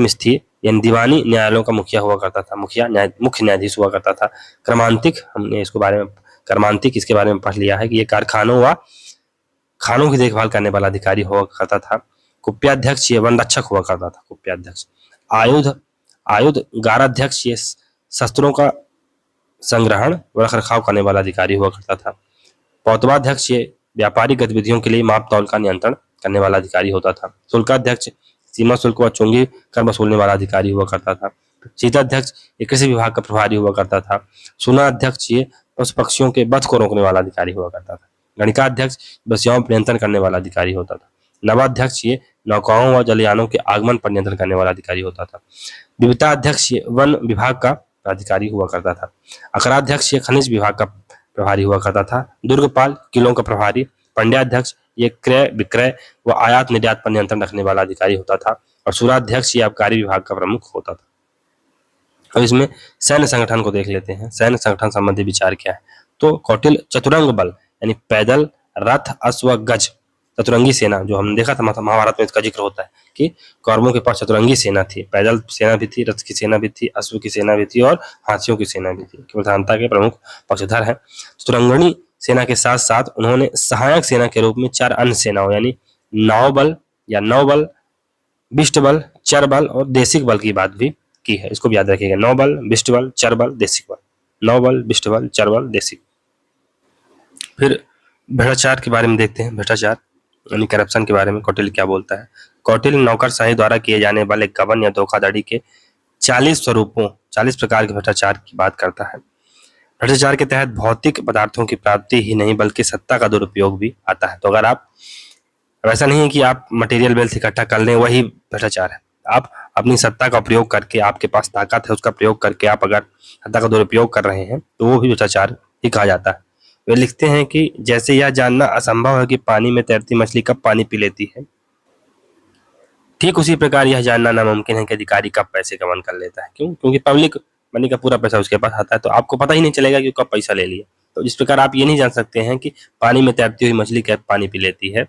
स्थीय यानी दीवानी न्यायालयों का मुखिया हुआ करता था, मुख्य न्यायाधीश हुआ करता था। क्रमांतिक, हमने इसके बारे में पढ़ लिया है कि ये कारखानों व खानों की देखभाल करने वाला अधिकारी हुआ करता था। कुप्याध्यक्ष, ये वन रक्षक हुआ करता था, कुप्याध्यक्ष। आयुध गाराध्यक्ष, ये शस्त्रों का संग्रहण व रखरखाव करने वाला अधिकारी हुआ करता था। पौतवाध्यक्ष, ये व्यापारिक गतिविधियों के लिए माप तौल का नियंत्रण करने वाला अधिकारी होता था। शुल्काध्यक्ष, सीमा शुल्क व चुंगी कर वसूलने वाला अधिकारी हुआ करता था। शीताध्यक्ष, ये कृषि विभाग का प्रभारी हुआ करता था। सुनाध्यक्ष, ये पशु पक्षियों के वध को रोकने वाला अधिकारी हुआ करता था। गणिकाध्यक्ष, बसियाओं पर नियंत्रण करने वाला अधिकारी होता था। नवाध्यक्ष, ये नौकाओं व जलयानों के आगमन पर नियंत्रण करने वाला अधिकारी होता था। विविताध्यक्ष, ये वन विभाग का अधिकारी हुआ करता था। अकराध्यक्ष, ये खनिज विभाग का प्रभारी हुआ करता था। दुर्गपाल, किलों का प्रभारी। पंड्याध्यक्ष, ये क्रय विक्रय व आयात निर्यात पर नियंत्रण रखने वाला अधिकारी होता था। और सुराध्यक्ष, ये आबकारी विभाग का प्रमुख होता था। अब इसमें सैन्य संगठन को देख लेते हैं। सैन्य संगठन संबंधी विचार क्या है, तो कौटिल्य चतुरंग बल यानी पैदल, रथ, अश्व, गज, चतुरंगी सेना, जो हमने देखा था महाभारत में इसका जिक्र होता है कि कौरवों के पास चतुरंगी सेना थी, पैदल सेना भी थी, रथ की सेना भी थी, अश्व की सेना भी थी और हाथियों की सेना भी थी। प्रधानता के प्रमुख पक्षधर हैं। चतुरंगणी सेना के साथ साथ उन्होंने सहायक सेना के रूप में 4 अन्य सेनाओं यानी नौबल या नौबल, बिष्टबल, चरबल और देशिक बल की बात भी की है। इसको भी याद रखिएगा, नौबल, बिष्टबल, चरबल, देशिक बल। नौबल, बिष्टबल, चरबल, देशिक। फिर भ्रष्टाचार के बारे में देखते हैं। भ्रष्टाचार यानी करप्शन के बारे में कौटिल्य क्या बोलता है। कौटिल्य नौकरशाही द्वारा किए जाने वाले गबन या धोखाधड़ी के 40 प्रकार के भ्रष्टाचार की बात करता है। भ्रष्टाचार के तहत भौतिक पदार्थों की प्राप्ति ही नहीं बल्कि सत्ता का दुरुपयोग भी आता है। तो अगर आप, ऐसा नहीं है कि आप मटेरियल वेल्थ इकट्ठा कर लें वही भ्रष्टाचार है, आप अपनी सत्ता का प्रयोग करके, आपके पास ताकत है उसका प्रयोग करके आप अगर सत्ता का दुरुपयोग कर रहे हैं तो वो भी भ्रष्टाचार ही कहा जाता है। वे लिखते हैं कि जैसे यह जानना असंभव है कि पानी में तैरती मछली कब पानी पी लेती है, ठीक उसी प्रकार यह जानना नामुमकिन है कि अधिकारी कब पैसे गबन कर लेता है। क्यों? क्योंकि पब्लिक मनी का पूरा पैसा उसके पास आता है, तो आपको पता ही नहीं चलेगा कि कब पैसा ले लिया। तो जिस प्रकार आप ये नहीं जान सकते हैं कि पानी में तैरती हुई मछली कब पानी पी लेती है,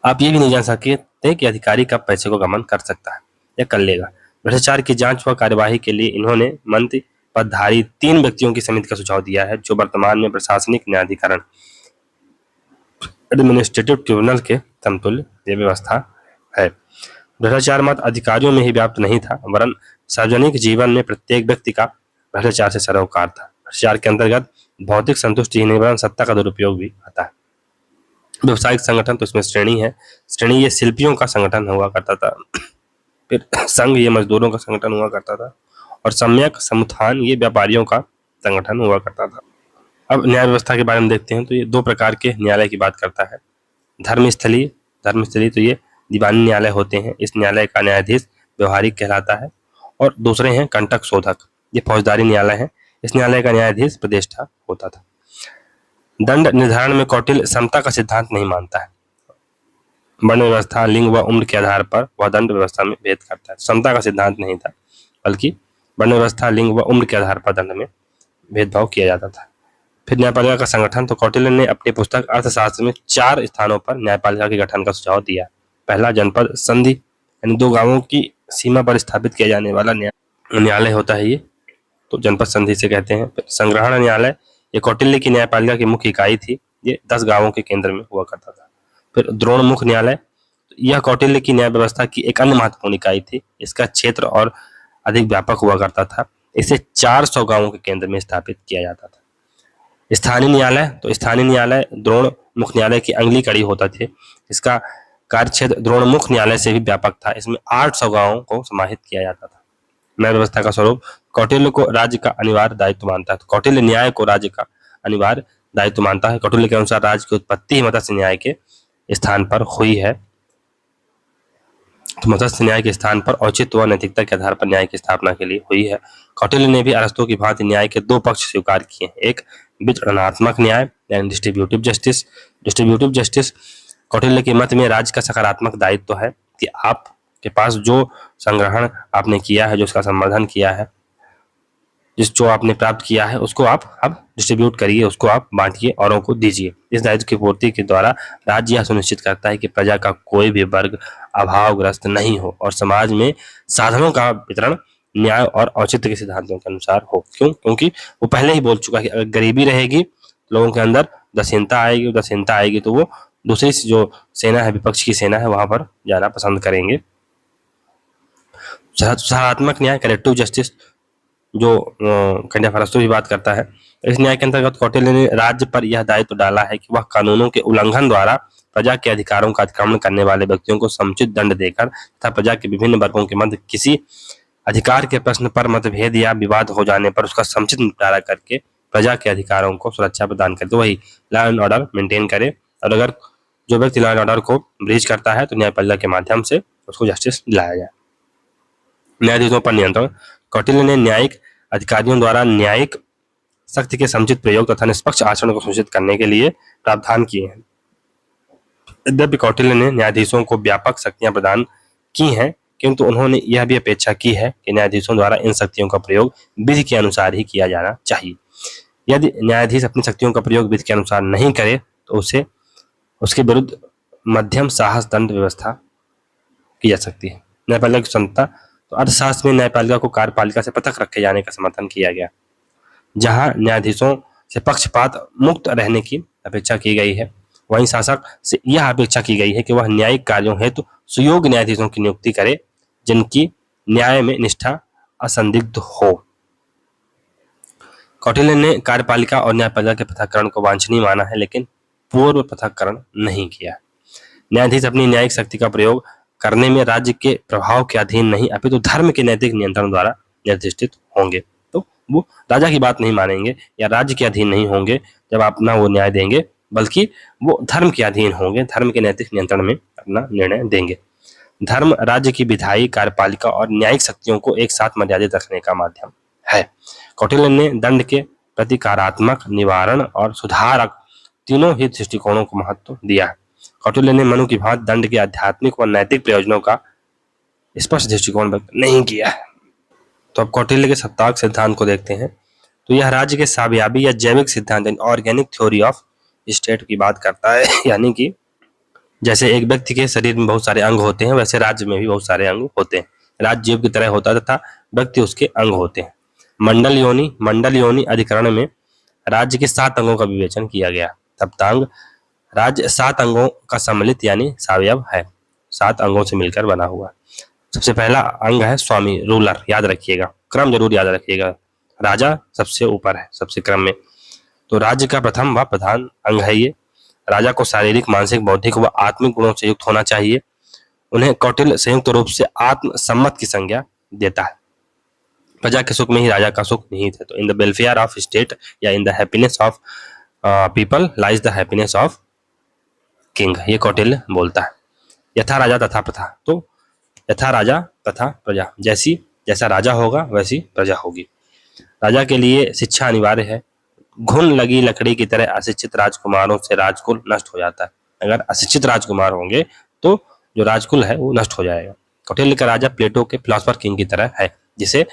आप ये भी नहीं जान सकते कि अधिकारी कब पैसे को गबन कर सकता है या कर लेगा। भ्रष्टाचार की जांच व कार्यवाही के लिए इन्होंने मंत्री पदधारी 3 व्यक्तियों की समिति का सुझाव दिया है, जो वर्तमान में प्रशासनिक न्यायाधिकरण एडमिनिस्ट्रेटिव ट्रिब्यूनल के समतुल्य ये व्यवस्था है। भ्रष्टाचार मात्र अधिकारियों में ही व्याप्त नहीं था, वरन सार्वजनिक जीवन में प्रत्येक व्यक्ति का भ्रष्टाचार से सरोकार था। भ्रष्टाचार के अंतर्गत भौतिक संतुष्टि ही नहीं वरन सत्ता का दुरुपयोग भी आता है। व्यवसायिक संगठन, तो इसमें श्रेणी है। श्रेणी ये शिल्पियों का संगठन हुआ करता था। फिर संघ, ये मजदूरों का संगठन हुआ करता था। और सम्यक समुत्थान, ये व्यापारियों का संगठन हुआ करता था। अब न्याय व्यवस्था के बारे में देखते हैं। तो ये 2 प्रकार के न्यायालय की बात करता है। धर्मस्थली तो ये दीवानी न्यायालय होते हैं। इस न्यायालय का न्यायाधीश व्यवहारिक कहलाता है। और दूसरे हैं कंटक शोधक, ये फौजदारी न्यायालय है। इस न्यायालय का न्यायाधीश प्रतिष्ठा होता था। दंड निर्धारण में कौटिल्य समता का सिद्धांत नहीं मानता है। वर्ण व्यवस्था, लिंग व उम्र के आधार पर वह दंड व्यवस्था में भेद करता है। समता का सिद्धांत नहीं था, बल्कि वर्ण व्यवस्था, लिंग व उम्र के आधार पर दंड में भेदभाव किया जाता था। फिर न्यायपालिका का संगठन, तो कौटिल्य ने अपनी पुस्तक अर्थशास्त्र में 4 स्थानों पर न्यायपालिका के गठन का सुझाव दिया। पहला, जनपद संधि यानी 2 गांवों की सीमा पर स्थापित किया जाने वाला न्यायालय होता है ये, तो जनपद संधि से कहते हैं। फिर संग्रहण न्यायालय, ये कौटिल्य की न्यायपालिका की मुख्य इकाई थी, ये 10 गांवों के केंद्र में हुआ करता था। फिर द्रोणमुख न्यायालय, यह कौटिल्य की न्याय व्यवस्था की एक अन्य महत्वपूर्ण इकाई थी। इसका क्षेत्र और अधिक व्यापक हुआ करता था। इसे 400 गांवों के केंद्र में स्थापित किया जाता था। स्थानीय न्यायालय, तो स्थानीय न्यायालय द्रोणमुख न्यायालय की अगली कड़ी होता थे। इसका कार्यक्षेत्र द्रोणमुख न्यायालय से भी व्यापक था। इसमें 800 गांवों को समाहित किया जाता था। न्याय व्यवस्था का स्वरूप, कौटिल्य को राज्य का अनिवार्य दायित्व मानता है। तो कौटिल्य न्याय को राज्य का अनिवार्य दायित्व मानता है। कौटिल्य के अनुसार राज्य की उत्पत्ति मत्स्य न्याय के स्थान पर हुई है। तो मत्स्य न्याय के स्थान पर औचित्य व नैतिकता के आधार पर न्याय की स्थापना के लिए हुई है। कौटिल्य ने भी अरस्तु की भांति न्याय के दो पक्ष स्वीकार किए हैं, एक वितरणात्मक न्याय यानी distributive justice. Distributive justice Kautilya के मत में राज्य का सकारात्मक दायित्व है कि आपके पास जो संग्रहण आपने किया है, जो उसका संवर्धन किया है, जो आपने प्राप्त किया है, उसको आप अब डिस्ट्रीब्यूट करिए, उसको आप बांटिए, औरों को दीजिए। इस दायित्व की पूर्ति के द्वारा राज्य यह सुनिश्चित करता है कि प्रजा का कोई भी वर्ग अभावग्रस्त नहीं हो और समाज में साधनों का वितरण न्याय और औचित्य के सिद्धांतों के अनुसार हो। क्यों? क्योंकि वो पहले ही बोल चुका है कि अगर गरीबी रहेगी, लोगों के अंदर उदासीनता आएगी तो वो दूसरी जो सेना है, विपक्ष की सेना है, वहां पर जाना पसंद करेंगे। सकारात्मक न्याय कलेक्टिव जस्टिस जो अरस्तु भी बात करता है। इस न्याय के अंतर्गत कौटिल्य ने राज्य पर यह दायित्व डाला है कि वह कानूनों के उल्लंघन द्वारा प्रजा के अधिकारों का अतिक्रमण करने वाले व्यक्तियों को समुचित दंड देकर तथा प्रजा के विभिन्न वर्गों के मध्य किसी अधिकार के प्रश्न पर मतभेद या विवाद हो जाने पर उसका समुचित निपटारा करके प्रजा के अधिकारों को सुरक्षा प्रदान करके वही लॉ एंड ऑर्डर मेंटेन करे। और अगर जो व्यक्ति लॉ एंड ऑर्डर को ब्रीच करता है तो न्यायपालिका के माध्यम से उसको जस्टिस दिलाया जाए। न्यायाधीशों पर नियंत्रण कौटिल्य ने न्यायिक अधिकारियों द्वारा न्यायिक शक्ति के समुचित प्रयोग तथा निष्पक्ष आचरण को सुनिश्चित करने के लिए प्रावधान किए हैं। यद्यपि कौटिल्य ने न्यायाधीशों को व्यापक शक्तियां प्रदान की हैं, किंतु उन्होंने यह भी अपेक्षा की है कि न्यायाधीशों द्वारा इन शक्तियों का प्रयोग विधि के अनुसार ही किया जाना चाहिए। यदि न्यायाधीश अपनी शक्तियों का प्रयोग विधि के अनुसार नहीं करे तो उसके विरुद्ध मध्यम साहस दंड व्यवस्था की जा सकती है। न्यायपालिका की स्वतंत्रता तो अर्थशास्त्र में न्यायपालिका को कार्यपालिका से पृथक रखे जाने का समर्थन किया गया, जहां न्यायाधीशों से पक्षपात मुक्त रहने की अपेक्षा की गई है, वहीं शासक से यह अपेक्षा की गई है कि वह न्यायिक कार्यों हेतु सुयोग्य न्यायाधीशों की नियुक्ति करे जिनकी न्याय में निष्ठा असंदिग्ध हो। कौटिल्य ने कार्यपालिका और न्यायपालिका के पृथक्करण को वांछनीय माना है, लेकिन पूर्व पृथक्करण नहीं किया। न्यायाधीश अपनी न्यायिक शक्ति का प्रयोग करने में राज्य के प्रभाव के अधीन नहीं अपितु धर्म के नैतिक नियंत्रण द्वारा निर्दिष्टित होंगे। तो वो राजा की बात नहीं मानेंगे या राज्य के अधीन नहीं होंगे जब अपना वो न्याय देंगे, बल्कि वो धर्म के अधीन होंगे, धर्म के नैतिक नियंत्रण में अपना निर्णय देंगे। धर्म राज्य की विधायी, कार्यपालिका और न्यायिक शक्तियों को एक साथ मर्यादित रखने का माध्यम है। कौटिल्य ने दंड के प्रतिकारात्मक, निवारण और सुधारक तीनों ही दृष्टिकोणों को महत्व दिया है। कौटिल्य ने मनु की भांति दंड के आध्यात्मिक व नैतिक प्रयोजनों का स्पष्ट दृष्टिकोण व्यक्त नहीं किया है। तो अब कौटिल्य के सप्ताहक सिद्धांत को देखते हैं। तो यह राज्य के सावयवी या जैविक सिद्धांत ऑर्गेनिक थ्योरी ऑफ स्टेट की बात करता है, यानी कि जैसे एक व्यक्ति के शरीर में बहुत सारे अंग होते हैं, वैसे राज्य में भी बहुत सारे अंग होते हैं। राज्य जीव की तरह होता है तथा व्यक्ति उसके अंग होते हैं। मंडल योनि अधिकरण में राज्य के 7 अंगों का विवेचन किया गया। सप्तांग राज्य 7 अंगों का सम्मिलित यानी सावयव है, 7 अंगों से मिलकर बना हुआ। सबसे पहला अंग है स्वामी, रूलर। याद रखिएगा, क्रम जरूर याद रखिएगा। राजा सबसे ऊपर है, सबसे क्रम में। तो राज्य का प्रथम व प्रधान अंग है ये। राजा को शारीरिक, मानसिक, बौद्धिक व आत्मिक गुणों से युक्त होना चाहिए। उन्हें कौटिल्य संयुक्त रूप से आत्म सम्मत की संज्ञा देता है। प्रजा के सुख में ही राजा का सुख निहित है। तो in the welfare of state या in the happiness of people lies the happiness of king, ये कौटिल्य बोलता है। यथा राजा तथा प्रथा, तो यथा राजा तथा प्रजा, जैसा राजा होगा वैसी प्रजा होगी। राजा के लिए शिक्षा अनिवार्य है। घुन लगी लकड़ी की तरह अशिक्षित राजकुमारों से राजकुल नष्ट हो जाता है। अगर अशिक्षित राजकुमार होंगे तो जो राजकुल है वो नष्ट हो जाएगा। कौटिल्य का राजा प्लेटो के फिलोसफर किंग की तरह है, जिसे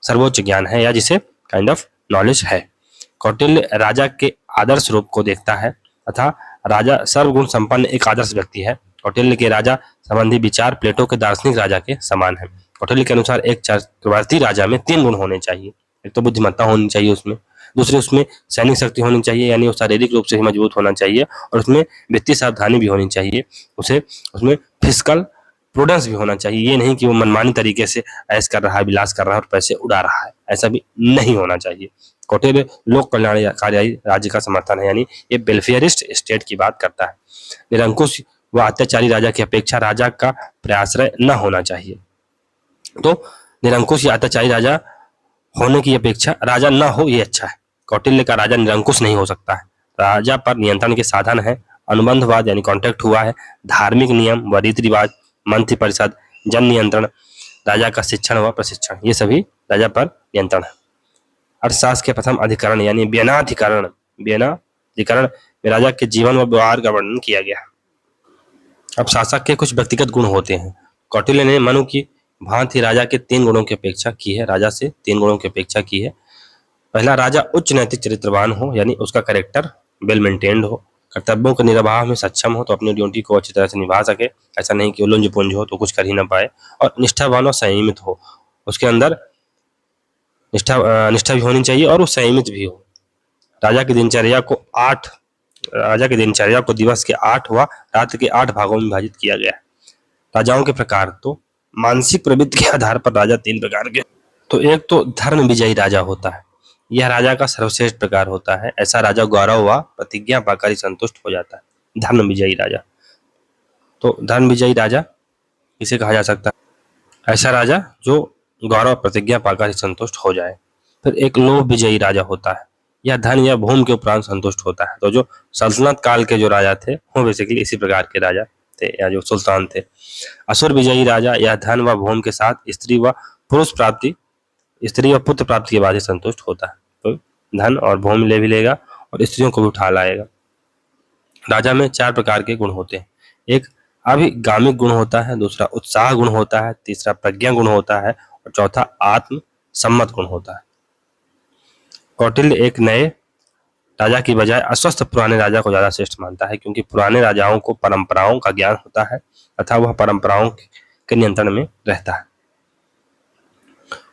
सर्वोच्च ज्ञान है या जिसे काइंड ऑफ नॉलेज है। कौटिल्य राजा के आदर्श रूप को देखता है तथा राजा सर्वगुण संपन्न एक आदर्श व्यक्ति है। कौटिल्य के राजा संबंधी विचार प्लेटो के दार्शनिक राजा के समान है। कौटिल्य के अनुसार एक चक्रवर्ती राजा में 3 गुण होने चाहिए। एक तो बुद्धिमत्ता होनी चाहिए उसमें, दूसरी उसमें सैनिक शक्ति होनी चाहिए, यानी वो शारीरिक रूप से ही मजबूत होना चाहिए, और उसमें वित्तीय सावधानी भी होनी चाहिए। उसमें फिजिकल प्रूडेंस भी होना चाहिए। ये नहीं कि वो मनमानी तरीके से ऐश कर रहा है, विलास कर रहा है और पैसे उड़ा रहा है, ऐसा भी नहीं होना चाहिए। कौटिल्य लोक कल्याणकारी राज्य का समर्थन है, यानी ये वेलफेयरिस्ट स्टेट की बात करता है। निरंकुश व अत्याचारी राजा की अपेक्षा राजा का प्रयाश्रय न होना चाहिए। तो निरंकुश या अत्याचारी राजा होने की अपेक्षा राजा न हो, ये अच्छा है। कौटिल्य का राजा निरंकुश नहीं हो सकता है, राजा पर नियंत्रण के साधन है, अनुबंधवाद यानी कॉन्ट्रैक्ट हुआ है, धार्मिक नियम व रीति रिवाज, मंत्रिपरिषद, जन नियंत्रण, राजा का शिक्षण व प्रशिक्षण, ये सभी राजा पर नियंत्रण है। अर्थशास्त्र के प्रथम अधिकरण यानी व्यनाधिकरण में राजा के जीवन व व्यवहार का वर्णन किया गया। अब शासक के कुछ व्यक्तिगत गुण होते हैं। कौटिल्य ने मनु की भांति राजा के 3 गुणों की अपेक्षा की है, राजा से 3 गुणों की अपेक्षा की है। पहला, राजा उच्च नैतिक चरित्रवान हो, यानी उसका कैरेक्टर वेल मेंटेन्ड हो, कर्तव्यों के निर्वाह में सक्षम हो, तो अपनी ड्यूटी को अच्छी तरह से निभा सके, ऐसा नहीं कि उलझ पुंज हो तो कुछ कर ही ना पाए, और निष्ठावान और संयमित हो, उसके अंदर निष्ठा भी होनी चाहिए और वो संयमित भी हो। राजा की दिनचर्या को दिवस के 8 व रात के 8 भागों में विभाजित किया गया है। राजाओं के प्रकार, तो मानसिक प्रवृत्ति के आधार पर राजा 3 प्रकार के, तो एक तो धर्म विजयी राजा होता है, यह राजा का सर्वश्रेष्ठ प्रकार होता है। ऐसा राजा गौरव व प्रतिज्ञा पाकर ही संतुष्ट हो जाता है, धर्म विजयी राजा। तो धर्म विजयी राजा इसे कहा जा सकता है, ऐसा राजा जो गौरव प्रतिज्ञा पाकर ही संतुष्ट हो जाए। फिर एक लोभ विजयी राजा होता है, यह धन या भूमि के उपरांत संतुष्ट होता है। तो जो सल्तनत काल के जो राजा थे वो बेसिकली इसी प्रकार के राजा थे, या जो सुल्तान थे। असुर विजयी राजा, यह धन व भूमि के साथ स्त्री व पुत्र प्राप्ति के बाद ही संतुष्ट होता है। तो धन और भूमि ले भी लेगा और स्त्रियों को भी उठा लाएगा। राजा में 4 प्रकार के गुण होते हैं। एक अभिगामिक गुण होता है, दूसरा उत्साह गुण होता है, तीसरा प्रज्ञा गुण होता है और चौथा आत्म सम्मत गुण होता है। कौटिल्य एक नए राजा की बजाय अस्वस्थ पुराने राजा को ज्यादा श्रेष्ठ मानता है, क्योंकि पुराने राजाओं को परंपराओं का ज्ञान होता है तथा वह परंपराओं के नियंत्रण में रहता है।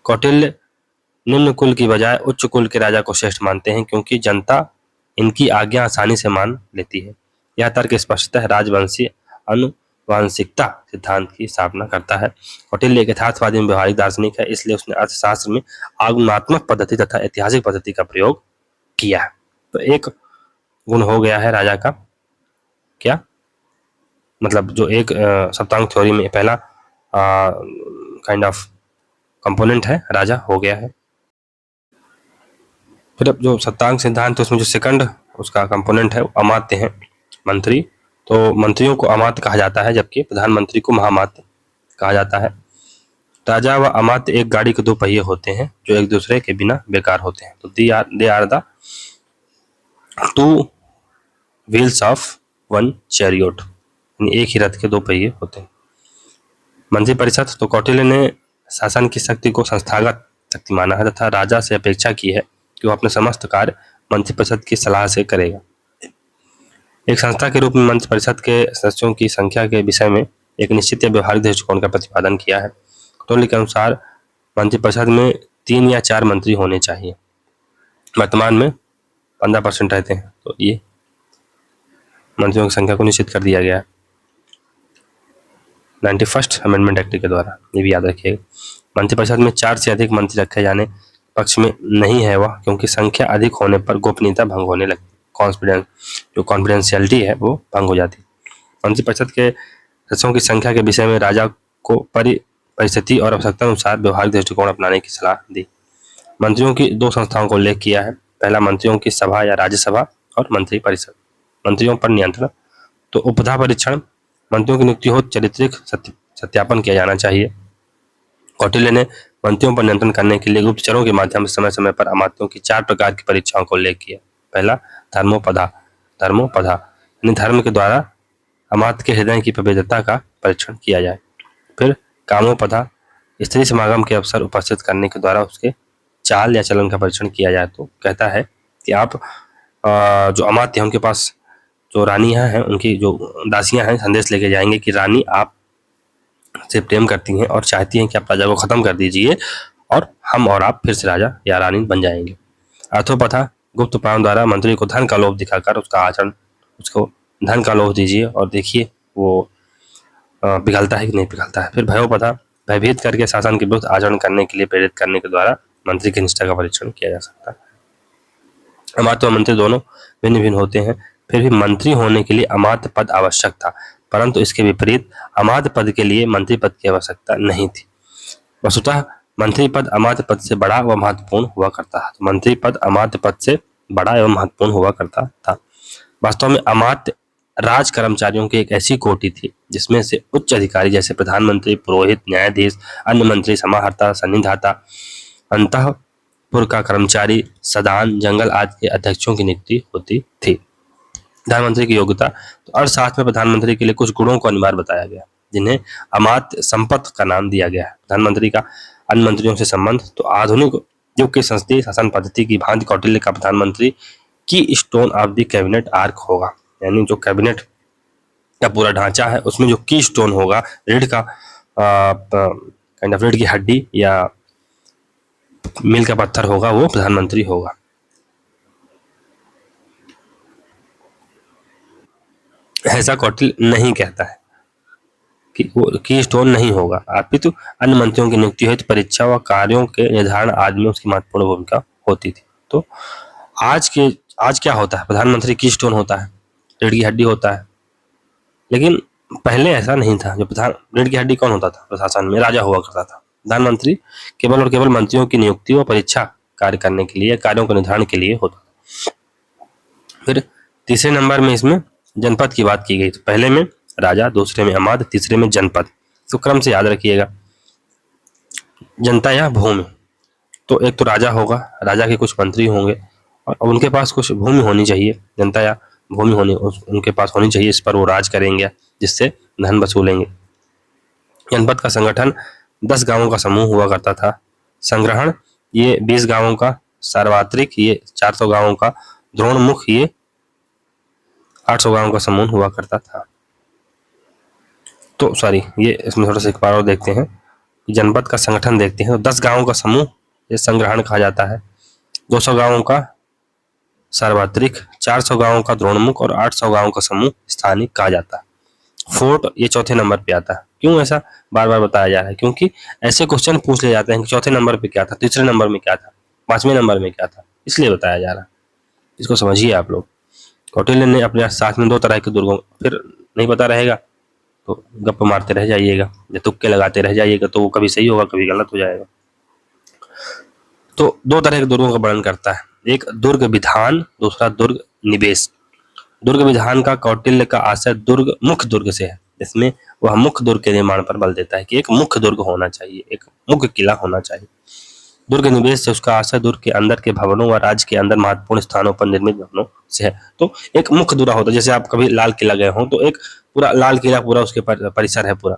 कौटिल्य निम्न कुल की बजाय उच्च कुल के राजा को श्रेष्ठ मानते हैं, क्योंकि जनता इनकी आज्ञा आसानी से मान लेती है। यह तर्क स्पष्टतः राजवंशी आनुवांशिकता सिद्धांत की स्थापना करता है। कौटिल्य एक यथार्थवादी में व्यवहारिक दार्शनिक है, इसलिए उसने अर्थशास्त्र में आगमनात्मक पद्धति तथा ऐतिहासिक पद्धति का प्रयोग किया है। तो एक गुण हो गया है राजा का, क्या मतलब जो एक सप्तांग थ्योरी में पहला काइंड ऑफ कंपोनेंट है, राजा हो गया है। फिर अब जो सप्तांग सिद्धांत है उसमें जो सेकंड उसका कंपोनेंट है वो अमात्य है, मंत्री। तो मंत्रियों को अमात्य कहा जाता है, जबकि प्रधानमंत्री को महामात्य कहा जाता है। राजा व अमात्य एक गाड़ी के 2 पहिए होते हैं जो एक दूसरे के बिना बेकार होते हैं। तो they are the 2 wheels of 1 chariot, एक ही रथ के 2 पहिए होते हैं। मंत्रिपरिषद, तो कौटिल्य ने शासन की शक्ति को संस्थागत शक्ति माना है तथा राजा से अपेक्षा की है कि वह अपने समस्त कार्य मंत्रिपरिषद की सलाह से करेगा। एक संस्था के रूप में मंत्रिपरिषद के सदस्यों की संख्या के विषय में एक निश्चित या व्यवहारिक दृष्टिकोण का प्रतिपादन किया है। कौटिल्य के अनुसार मंत्रिपरिषद में 3 या 4 मंत्री होने चाहिए। वर्तमान में 15% रहते हैं, तो ये मंत्रियों की संख्या को निश्चित कर दिया गया है 91st अमेंडमेंट एक्ट के द्वारा, ये भी याद रखिएगा। मंत्रिपरिषद में 4 से अधिक मंत्री रखे जाने पक्ष में नहीं है वह, क्योंकि संख्या अधिक होने पर गोपनीयता भंग होने लगती, कॉन्फिडेंशियलिटी है वो भंग हो जाती। मंत्रिपरिषद के सदस्यों की संख्या के विषय में राजा को परिस्थिति और आवश्यकता अनुसार व्यवहारिक दृष्टिकोण अपनाने की सलाह दी। मंत्रियों की 2 संस्थाओं को उल्लेख किया है। पहला मंत्रियों की सभा या राज्यसभा और मंत्रिपरिषद। मंत्रियों पर नियंत्रण, तो उपधा परीक्षण, मंत्रियों की नियुक्ति हो चारित्रिक सत्यापन किया जाना चाहिए। कौटिल्य ने मंत्रियों पर नियंत्रण करने के लिए गुप्तचरों के माध्यम से समय समय पर अमात्यों की 4 प्रकार की परीक्षाओं को उल्लेख किया। पहला धर्मोपधा यानी धर्म के द्वारा अमात्य के हृदय की पवित्रता का परीक्षण किया जाए। फिर कामोपधा, स्त्री समागम के अवसर उपस्थित करने के द्वारा उसके चाल या चलन का परीक्षण किया जाए। तो कहता है कि आप जो अमात्य हैं उनके पास जो रानियां हैं, उनकी जो दासियां हैं, संदेश लेके जाएंगे कि रानी आप से प्रेम करती हैं और चाहती हैं कि आप राजा को खत्म कर दीजिए और हम और आप फिर से राजा या रानी बन जाएंगे। अर्थोपथा, गुप्त उपायों द्वारा मंत्री को धन का लोभ दिखाकर उसको धन का लोभ दीजिए और देखिए वो पिघलता है कि नहीं पिघलता है। फिर भयोपथा, भयभीत करके शासन के विरुद्ध आचरण करने के लिए प्रेरित करने के द्वारा मंत्री की निष्ठा का परीक्षण किया जा सकता है। अमात्य और मंत्री दोनों भिन्न भिन्न होते हैं, फिर भी मंत्री होने के लिए अमात्य पद आवश्यक था, परंतु इसके विपरीत अमात्य पद के लिए मंत्री पद की आवश्यकता नहीं थी। वस्तुतः मंत्री पद अमात्य पद से बड़ा व महत्वपूर्ण हुआ करता था। मंत्री पद अमात्य पद से बड़ा एवं महत्वपूर्ण हुआ करता था। वास्तव में अमात्य राज कर्मचारियों की एक ऐसी कोटि थी जिसमें से उच्च अधिकारी जैसे प्रधानमंत्री, पुरोहित, न्यायाधीश, अन्य मंत्री, समाहर्ता, सन्निधाता, अंतःपुर का कर्मचारी, सदान, जंगल आदि के अध्यक्षों की नियुक्ति होती थी। प्रधानमंत्री की योग्यता, तो अर्थशास्त्र में प्रधानमंत्री के लिए कुछ गुणों को अनिवार्य बताया गया जिन्हें अमात्य संपत्ति का नाम दिया गया है। प्रधानमंत्री का अन्य मंत्रियों से संबंध, तो आधुनिक युग की संसदीय शासन पद्धति की भांति कौटिल्य का प्रधानमंत्री की stone of the cabinet arc होगा, यानी जो कैबिनेट का पूरा ढांचा है उसमें जो की स्टोन होगा, रीढ़ का काइंड ऑफ रीढ़ की हड्डी या मील का पत्थर होगा, वो प्रधानमंत्री होगा। ऐसा कौटिल्य नहीं कहता है कि वो की स्टोन नहीं होगा, अपितु अन्य मंत्रियों की नियुक्ति हेतु परीक्षा व कार्यों के निर्धारण आदि में उसकी महत्वपूर्ण भूमिका होती थी। तो आज क्या होता है, प्रधानमंत्री की स्टोन होता है, रीढ़ की हड्डी होता है, लेकिन पहले ऐसा नहीं था। जो रीढ़ की हड्डी कौन होता था प्रशासन में, राजा हुआ करता था। प्रधानमंत्री केवल और केवल मंत्रियों की नियुक्ति व परीक्षा कार्य करने के लिए, कार्यों के निर्धारण के लिए होता था। फिर तीसरे नंबर में इसमें जनपद की बात की गई। तो पहले में राजा, दूसरे में अमात्य, तीसरे में जनपद। तो क्रम से याद रखिएगा। जनता या भूमि, तो एक तो राजा होगा, राजा के कुछ मंत्री होंगे और उनके पास कुछ भूमि होनी चाहिए। जनता या भूमि उनके पास होनी चाहिए, इस पर वो राज करेंगे जिससे धन वसूलेंगे। जनपद का संगठन 10 गांवों का समूह हुआ करता था। संग्रहण ये 20 गांवों का, सार्वत्रिक ये 400 गांवों का, द्रोणमुख ये 800 गांवों का समूह हुआ करता था। तो सॉरी, ये इसमें थोड़ा सा एक बार और देखते हैं। जनपद का संगठन देखते हैं, तो 10 गांवों का समूह ये संग्रहण कहा जाता है, 200 गांवों का सार्वत्रिक, 400 गांवों का द्रोणमुख और 800 गांवों का समूह स्थानिक कहा जाता है। फोर्ट ये चौथे नंबर पे आता है। क्यों ऐसा बार बार बताया जा रहा है? क्योंकि ऐसे क्वेश्चन पूछ ले जाते हैं कि चौथे नंबर पे क्या था, तीसरे नंबर में क्या था, 5वें नंबर में क्या था, इसलिए बताया जा रहा है। इसको समझिए आप लोग। कौटिल्य ने अपने साथ में 2 तरह के दुर्गों, फिर नहीं पता रहेगा तो गप मारते रह जाइएगा या तुक्के लगाते रह जाइएगा, तो वो कभी सही होगा कभी गलत हो जाएगा। तो 2 तरह के दुर्गों का वर्णन करता है, एक दुर्ग विधान, दूसरा दुर्ग निवेश। दुर्ग विधान का कौटिल्य का आशय दुर्ग, मुख्य दुर्ग से है, इसमें वह मुख्य दुर्ग के निर्माण पर बल देता है कि एक मुख्य दुर्ग होना चाहिए, एक मुख्य किला होना चाहिए। दुर्ग निवेश से उसका आशय दुर्ग के अंदर के भवनों व राज्य के अंदर महत्वपूर्ण स्थानों पर निर्मित भवनों से है। तो एक मुख्य दुर्ग होता है, जैसे आप कभी लाल किला गए हो तो एक पूरा लाल किला, पूरा उसके परिसर है, पूरा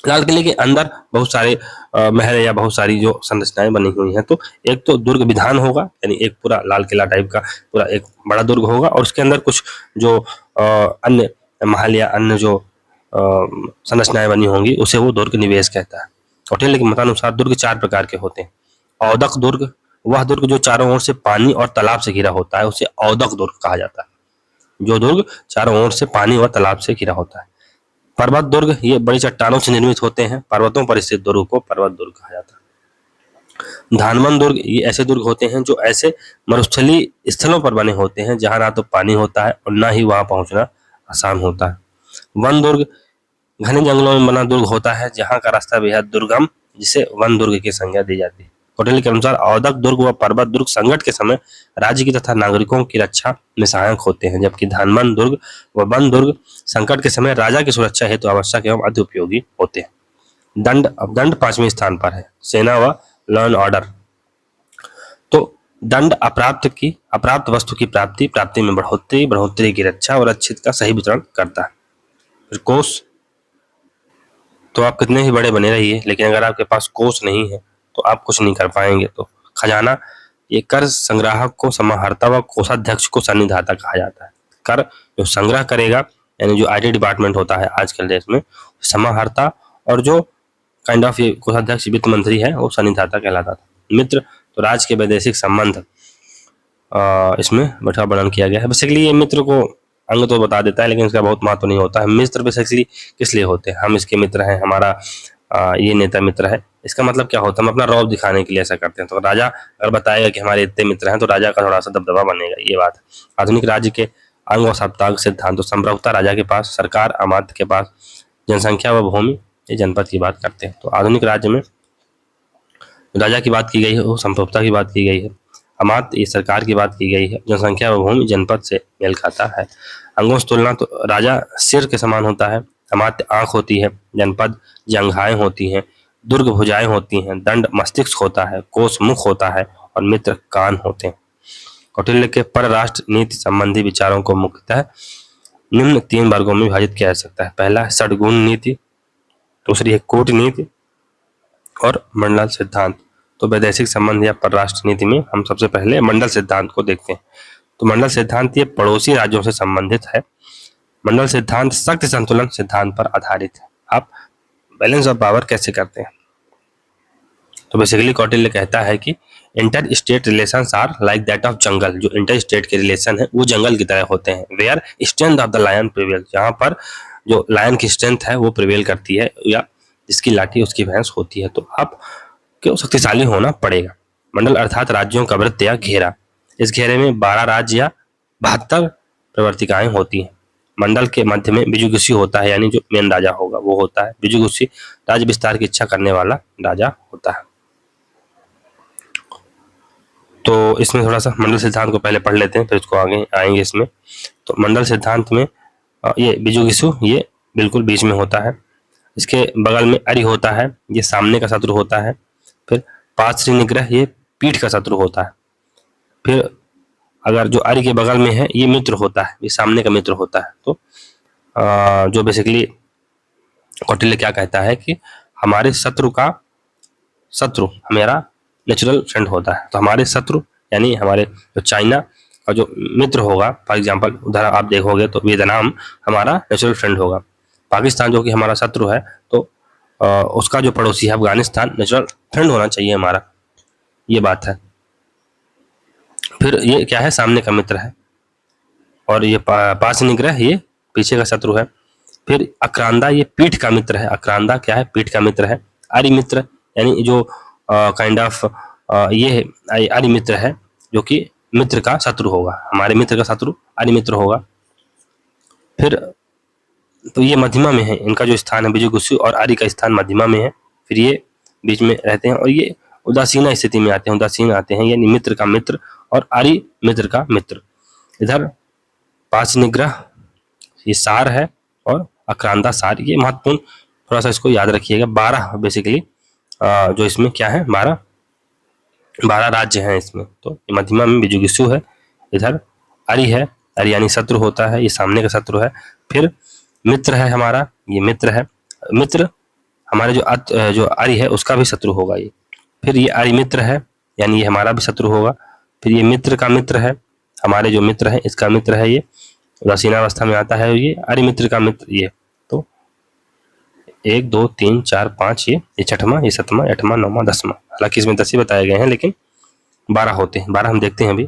लाल किले के अंदर बहुत सारे महल या बहुत सारी जो संरचनाएं बनी हुई हैं। तो एक तो दुर्ग विधान होगा, यानी एक पूरा लाल किला टाइप का पूरा एक बड़ा दुर्ग होगा और उसके अंदर कुछ जो अन्य महल या अन्य जो संरचनाएं बनी होंगी उसे वो दुर्ग निवेश कहता है। कौटिल्य के मतानुसार दुर्ग 4 प्रकार के होते हैं। औदक दुर्ग, वह दुर्ग जो चारों ओर से पानी और तालाब से घिरा होता है उसे औदक दुर्ग कहा जाता है। जो दुर्ग चारों ओर से पानी और तालाब से घिरा होता है। पर्वत दुर्ग, ये बड़ी चट्टानों से निर्मित होते हैं, पर्वतों पर स्थित दुर्ग को पर्वत दुर्ग कहा जाता है। धानवन दुर्ग, ये ऐसे दुर्ग होते हैं जो ऐसे मरुस्थलीय स्थलों पर बने होते हैं जहां ना तो पानी होता है और ना ही वहां पहुंचना आसान होता है। वन दुर्ग, घने जंगलों में बना दुर्ग होता है जहां का रास्ता बेहद दुर्गम, जिसे वन दुर्ग की संज्ञा दी जाती है। कौटिल्य के अनुसार औदक दुर्ग व पर्वत दुर्ग संकट के समय राज्य की तथा नागरिकों की रक्षा में सहायक होते हैं, जबकि धानवन दुर्ग व वन दुर्ग संकट के समय राजा की सुरक्षा हेतु आवश्यक एवं अति उपयोगी होते हैं। दंड 5वें स्थान पर है, सेना व लॉ एंड ऑर्डर। तो दंड अप्राप्त वस्तु की प्राप्ति में बढ़ोतरी की रक्षा और अच्छित का सही वितरण करता है। फिर कोष, तो आप कितने ही बड़े बने रहिए लेकिन अगर आपके पास कोष नहीं है तो आप कुछ नहीं कर पाएंगे। तो खजाना, ये कर संग्राहक को समाहर्ता व कोषाध्यक्ष को सन्निधाता कहा जाता है। कर जो संग्रह करेगा, यानी जो आईटी डिपार्टमेंट होता है आजकल देश में, समाहर्ता, और जो काइंड ऑफ ये कोषाध्यक्ष वित्त मंत्री है वो सन्निधाता कहलाता था। मित्र, तो राज्य के वैदेशिक संबंध इसमें बैठा वर्णन किया गया है। बेसिकली ये मित्र को अंग तो बता देता है लेकिन इसका बहुत महत्व नहीं होता है। मित्र बेसिकली किस लिए होते हैं, हम इसके मित्र हैं, हमारा ये नेता मित्र है, इसका मतलब क्या होता है, हम अपना रौब दिखाने के लिए ऐसा करते हैं। तो राजा अगर बताएगा कि हमारे इतने मित्र हैं तो राजा का थोड़ा सा दबदबा बनेगा, ये बात। आधुनिक राज्य के अंग व सप्तांग सिद्धांत, तो संप्रभुता राजा के पास, सरकार अमात्य के पास, जनसंख्या व भूमि ये जनपद की बात करते हैं। तो आधुनिक राज्य में राजा की बात की गई है, वो संप्रभुता की बात की गई है। अमात्य ये सरकार की बात की गई है। जनसंख्या व भूमि जनपद से मेल खाता है। अंगों से तुलना तो राजा सिर के समान होता है, अमात्य आंख होती है, जनपद जंघाएं होती हैं, दुर्ग भुजाएं होती हैं, दंड मस्तिष्क होता है, कोष मुख होता है और मित्र कान होते हैं। कौटिल्य के परराष्ट्र नीति संबंधी विचारों को मुख्यतः निम्न 3 वर्गों में विभाजित किया जा सकता है। पहला है षड्गुण नीति, दूसरी है कूटनीति और मंडल सिद्धांत। तो वैदेशिक संबंध या परराष्ट्र नीति में हम सबसे पहले मंडल सिद्धांत को देखते हैं। तो मंडल सिद्धांत ये पड़ोसी राज्यों से संबंधित है। मंडल सिद्धांत शक्ति संतुलन सिद्धांत पर आधारित है। आप बैलेंस ऑफ पावर कैसे करते हैं? तो बेसिकली कौटिल्य कहता है कि inter state relations are like that of jungle. जो इंटर स्टेट के रिलेशन है वो जंगल की तरह होते हैं। Where strength of the lion prevail, जहां पर जो लायन की स्ट्रेंथ है वो प्रिवेल करती है या जिसकी लाठी उसकी भैंस होती है। तो आप क्यों शक्तिशाली होना पड़ेगा। मंडल अर्थात राज्यों का वृत्त या घेरा। इस घेरे में 12 राज्य या 72 प्रवर्तिकाएं होती हैं। मंडल के मध्य में बिजुगुषी होता है, यानी जो मेन राजा होगा वो होता है। बिजुगुषी राज्य विस्तार की इच्छा करने वाला राजा होता है। तो इसमें थोड़ा सा मंडल सिद्धांत को पहले पढ़ लेते हैं, फिर इसको आगे आएंगे इसमें। तो मंडल सिद्धांत में ये बिजुगुषु ये बिल्कुल बीच में होता है। इसके बगल में अरि होता है, ये सामने का शत्रु होता है। फिर पाश्री निग्रह ये पीठ का शत्रु होता है। फिर अगर जो अरि के बगल में है ये मित्र होता है, ये सामने का मित्र होता है। तो जो बेसिकली कौटिल्य क्या कहता है कि हमारे शत्रु का शत्रु हमारा नेचुरल फ्रेंड होता है। तो हमारे शत्रु यानी हमारे जो चाइना का जो मित्र होगा, फॉर एग्जांपल उधर आप देखोगे तो वियतनाम हमारा नेचुरल फ्रेंड होगा। पाकिस्तान जो कि हमारा शत्रु है, तो उसका जो पड़ोसी है अफगानिस्तान नेचुरल फ्रेंड होना चाहिए हमारा, ये बात है। फिर ये क्या है, सामने का मित्र है। और ये पास निग्रह ये पीछे का शत्रु है। फिर अक्रांदा ये पीठ का मित्र है। अक्रांदा क्या है, पीठ का मित्र है। अरि मित्र यानी जो काइंड ऑफ ये अरि मित्र है जो कि मित्र का शत्रु होगा। हमारे मित्र का शत्रु अरि मित्र होगा। फिर तो ये मध्यमा में है, इनका जो स्थान है बिजुगुषु और अरि का स्थान मध्यमा में है। फिर ये बीच में रहते हैं और ये उदासीन स्थिति में आते हैं, उदासीन आते हैं, यानी मित्र का मित्र और अरि मित्र का मित्र। इधर पांच निग्रह ये सार है और अक्रांता सार, ये महत्वपूर्ण, थोड़ा सा इसको याद रखिएगा। 12 बेसिकली जो इसमें क्या है, 12 राज्य हैं इसमें। तो मध्यमा में बिजुगुषु है, इधर अरि है, अरि यानी शत्रु होता है, ये सामने का शत्रु है। फिर मित्र है हमारा, ये मित्र है, मित्र हमारे जो अरि है उसका भी शत्रु होगा ये। फिर ये अरि मित्र है यानी ये हमारा भी शत्रु होगा। फिर ये मित्र का मित्र है, हमारे जो मित्र है इसका मित्र है, ये उदासीनावस्था में आता है। ये अरि मित्र का मित्र ये। तो 1 2 3 4 5 ये छठवां, ये सातवां, 8वां, 9वां, 10वां। हालांकि इसमें 10 ही बताए गए हैं लेकिन 12 होते हैं, 12 हम देखते हैं अभी।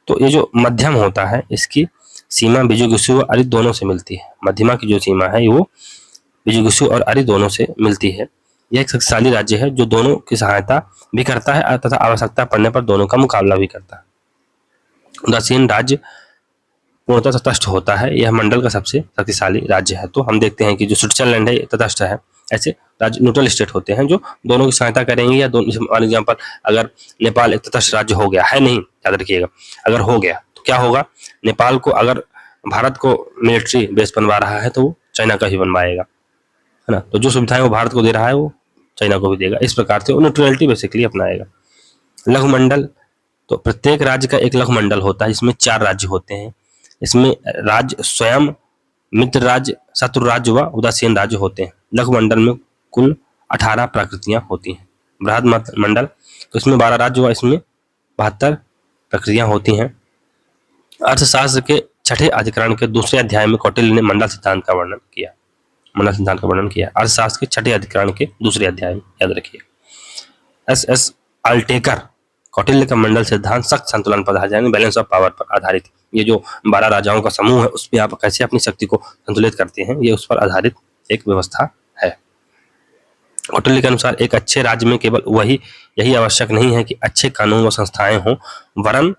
तो ये जो मध्यम होता है इसकी सीमा बिजुगुषु और अरि दोनों से मिलती है। मध्यमा की जो सीमा है वो बिजुगुषु और अरि दोनों से मिलती है। यह एक शक्तिशाली राज्य है जो दोनों की सहायता भी करता है तथा आवश्यकता पड़ने पर दोनों का मुकाबला भी करता है। उदासीन राज्य पूर्णतः तटस्थ होता है, यह मंडल का सबसे शक्तिशाली राज्य है। तो हम देखते हैं कि जो स्विट्जरलैंड है तटस्थ है। ऐसे राज्य न्यूट्रल स्टेट होते हैं जो दोनों की सहायता करेंगे, या दोनों, फॉर एग्जाम्पल अगर नेपाल एक तटस्थ राज्य हो गया है, नहीं याद रखिएगा, अगर हो गया तो क्या होगा, नेपाल को अगर भारत को मिलिट्री बेस बनवा रहा है तो वो चाइना का ही बनवाएगा, है ना। तो जो सुविधाएं वो भारत को दे रहा है वो चाइना को भी देगा। इस प्रकार से वो न्यूट्रलिटी बेसिकली अपनाएगा। लघुमंडल, तो प्रत्येक राज्य का एक लघुमंडल होता है जिसमें 4 राज्य होते हैं। इसमें राज्य स्वयं, मित्र राज्य, शत्रु राज्य व उदासीन राज्य होते हैं। लघुमंडल में कुल 18 प्रकृतियां होती हैं। बृहद मंडल, तो इसमें 12 राज्य व इसमें 72 प्रकृतियां होती हैं। अर्थशास्त्र के 6ठे अधिकरण के दूसरे अध्याय में कौटिल्य ने मंडल सिद्धांत का वर्णन किया। मंडल सिद्धांत का वर्णन किया अर्थशास्त्र के 6ठे अधिकरण के दूसरे अध्याय में, याद रखिए। एस आल्टेकर, कौटिल्य का मंडल सिद्धांत सख्त संतुलन पर आधारित यानी बैलेंस ऑफ पावर पर आधारित। ये जो 12 राजाओं का समूह है उस पर आप कैसे अपनी शक्ति को संतुलित करते हैं, ये उस पर आधारित एक व्यवस्था है। कौटिल्य के अनुसार एक अच्छे राज्य में केवल यही आवश्यक नहीं है कि अच्छे कानून व संस्थाएं हों, वरन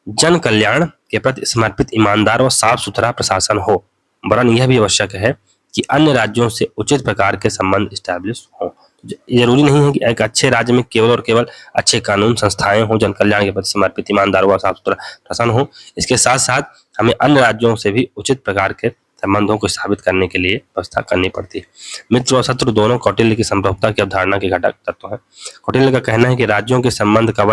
जन कल्याण के प्रति समर्पित ईमानदार व साफ सुथरा प्रशासन हो। वरन यह भी आवश्यक है कि अन्य राज्यों से उचित प्रकार के संबंध स्टैब्लिश हों। जरूरी नहीं है कि एक अच्छे राज्य में केवल और केवल अच्छे कानून संस्थाएं हों, जन कल्याण के प्रति समर्पित, ईमानदार व साफ सुथरा शासन हो। इसके साथ साथ हमें अन्य राज्यों से भी उचित प्रकार के संबंधों को स्थापित करने के लिए व्यवस्था करनी पड़ती है। मित्र और शत्रु दोनों कौटिल्य की संप्रभुता की अवधारणा के घटक तत्व हैं। कौटिल्य का कहना है कि राज्यों के संबंधों का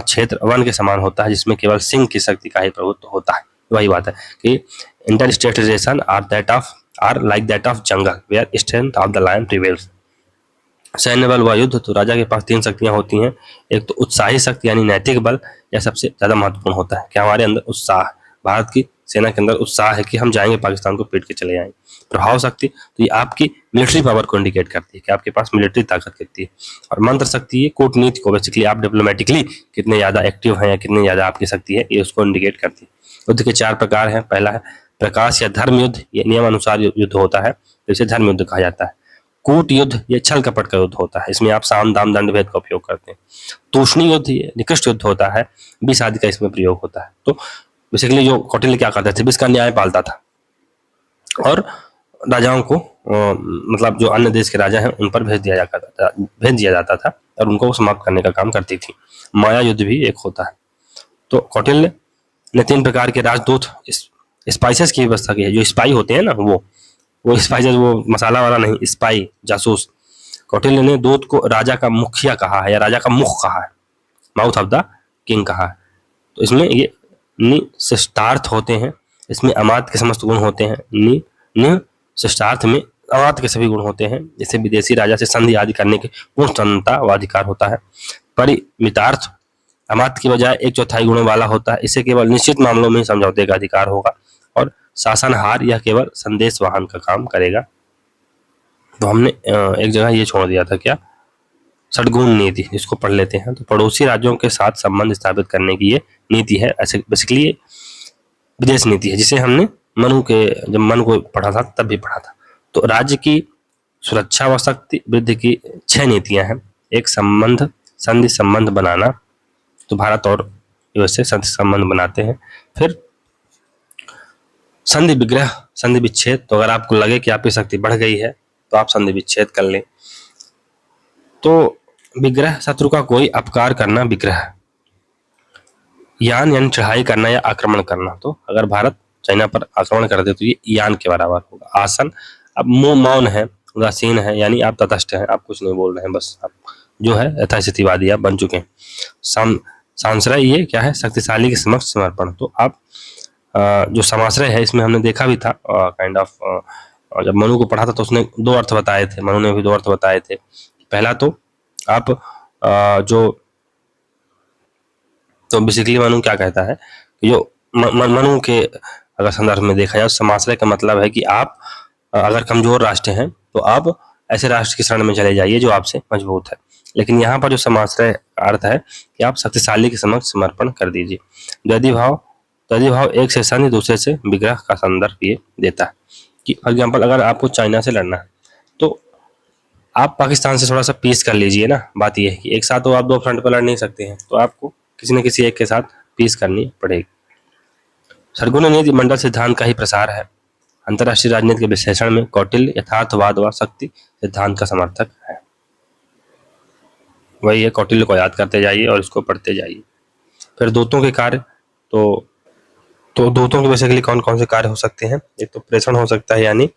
क्षेत्र वन के समान होता है, जिसमें केवल सिंह की शक्ति का ही प्रभुत्व होता है। वही बात है कि inter state relation are like that of jungle where strength of the lion prevails. सैन्य बल व युद्ध, तो राजा के पास 3 शक्तियां होती हैं। एक तो उत्साही शक्ति यानी नैतिक बल, यह सबसे ज्यादा महत्वपूर्ण होता है कि हमारे अंदर उत्साह, भारत की सेना के अंदर उत्साह है कि हम जाएंगे पाकिस्तान को पीट के चले आएंगे। प्रभाव शक्ति, तो ये आपकी मिलिट्री पावर को इंडिकेट करती है कि आपके पास मिलिट्री ताकत कितनी है। और मंत्र शक्ति, ये कूटनीति को, बेसिकली आप डिप्लोमेटिकली कितने ज्यादा एक्टिव हैं या कितनी ज्यादा आपकी शक्ति है, ये उसको इंडिकेट करती है। युद्ध के 4 प्रकार हैं। पहला है प्रकाश या धर्म युद्ध, ये नियमानुसार युद्ध होता है, तो इसे धर्म युद्ध कहा जाता है। कूट युद्ध, ये छल कपट का युद्ध होता है, इसमें आप साम दाम दंड भेद का उपयोग करते हैं। तूषणी युद्ध, ये निकृष्ट युद्ध होता है, विष आदि का इसमें प्रयोग होता है। तो बेसिकली जो कौटिल्य क्या करते थे, विष का न्याय पालता था और राजाओं को मतलब जो अन्य देश के राजा हैं उन पर भेज दिया जाता था और उनको समाप्त करने का काम करती थी। माया युद्ध भी एक होता है। तो कौटिल्य ने 3 प्रकार के राजदूत, स्पाइसेस की व्यवस्था की है। जो स्पाई होते हैं ना, वो स्पाइसेस, वो मसाला वाला नहीं, स्पाई, जासूस। कौटिल्य ने दूत को राजा का मुखिया कहा है या राजा का मुख कहा है, माउथ ऑफ द किंग कहा है। तो इसमें ये निशिष्टार्थ होते हैं, इसमें अमात्य के समस्त गुण होते हैं। निशिष्टार्थ में अमात्य के सभी गुण होते हैं। जैसे विदेशी राजा से संधि आदि करने की पूर्ण स्वतंत्रता व अधिकार होता है। परिमितार्थ, अमात्य की बजाय 1/4 गुणों वाला होता है, इसे केवल निश्चित मामलों में समझौते का अधिकार होगा। और शासनहार, यह केवल संदेश वाहन का काम करेगा। तो हमने एक जगह ये छोड़ दिया था, क्या, षड्गुण नीति, इसको पढ़ लेते हैं। तो पड़ोसी राज्यों के साथ संबंध स्थापित करने की ये नीति है। ऐसे बेसिकली ये विदेश नीति है, जिसे हमने जब मनु को पढ़ा था तब भी पढ़ा था। तो राज्य की सुरक्षा व शक्ति वृद्धि की 6 नीतियां हैं। एक संधि संबंध बनाना, तो भारत और यूएसए संधि संबंध बनाते हैं। फिर संधि विग्रह, संधि विच्छेद, तो अगर आपको लगे कि आपकी शक्ति बढ़ गई है तो आप संधि विच्छेद कर लें। तो विग्रह, शत्रु का कोई अपकार करना विग्रह। यान यानी चढ़ाई करना या आक्रमण करना, तो अगर भारत चाइना पर आक्रमण कर दे तो ये यान के बराबर होगा। आसन, अब मौन है, उदासीन है, यानी आप तटस्थ हैं, आप कुछ नहीं बोल रहे हैं, बस आप जो है यथास्थितिवादी आप बन चुके हैं। सांश्रय, ये क्या है, शक्तिशाली के समक्ष समर्पण। तो आप जो समाश्रय है, इसमें हमने देखा भी था काइंड ऑफ, जब मनु को पढ़ा था तो उसने 2 अर्थ बताए थे, मनु ने भी 2 अर्थ बताए थे। पहला तो आप तो बेसिकली मनु क्या कहता है कि जो मनु के अगर संदर्भ में देखा जाए, समाश्रय का मतलब है कि आप अगर कमजोर राष्ट्र हैं तो आप ऐसे राष्ट्र की शरण में चले जाइए जो आपसे मजबूत है। लेकिन यहाँ पर जो समाश्रय का अर्थ है कि आप शक्तिशाली के समक्ष समर्पण कर दीजिए। द्वैधी भाव एक से संधि, दूसरे से विग्रह का संदर्भ ये देता है कि फॉर एग्जाम्पल अगर आपको चाइना से लड़ना है तो आप पाकिस्तान से थोड़ा सा पीस कर लीजिए ना। बात ये है कि एक साथ तो आप 2 फ्रंट पर लड़ नहीं सकते हैं, तो आपको किसी न किसी एक के साथ पीस करनी पड़ेगी। षड्गुण नीति मंडल सिद्धांत का ही प्रसार है। अंतर्राष्ट्रीय राजनीति के विश्लेषण में कौटिल्य यथार्थवाद व शक्ति सिद्धांत का समर्थक है। वही है, कौटिल्य को याद करते जाइए और इसको पढ़ते जाइए। फिर दूतों के कार्य, तो दूतों के बेसिकली कौन कौन से कार्य हो सकते हैं। एक तो प्रेषण हो सकता है, यानी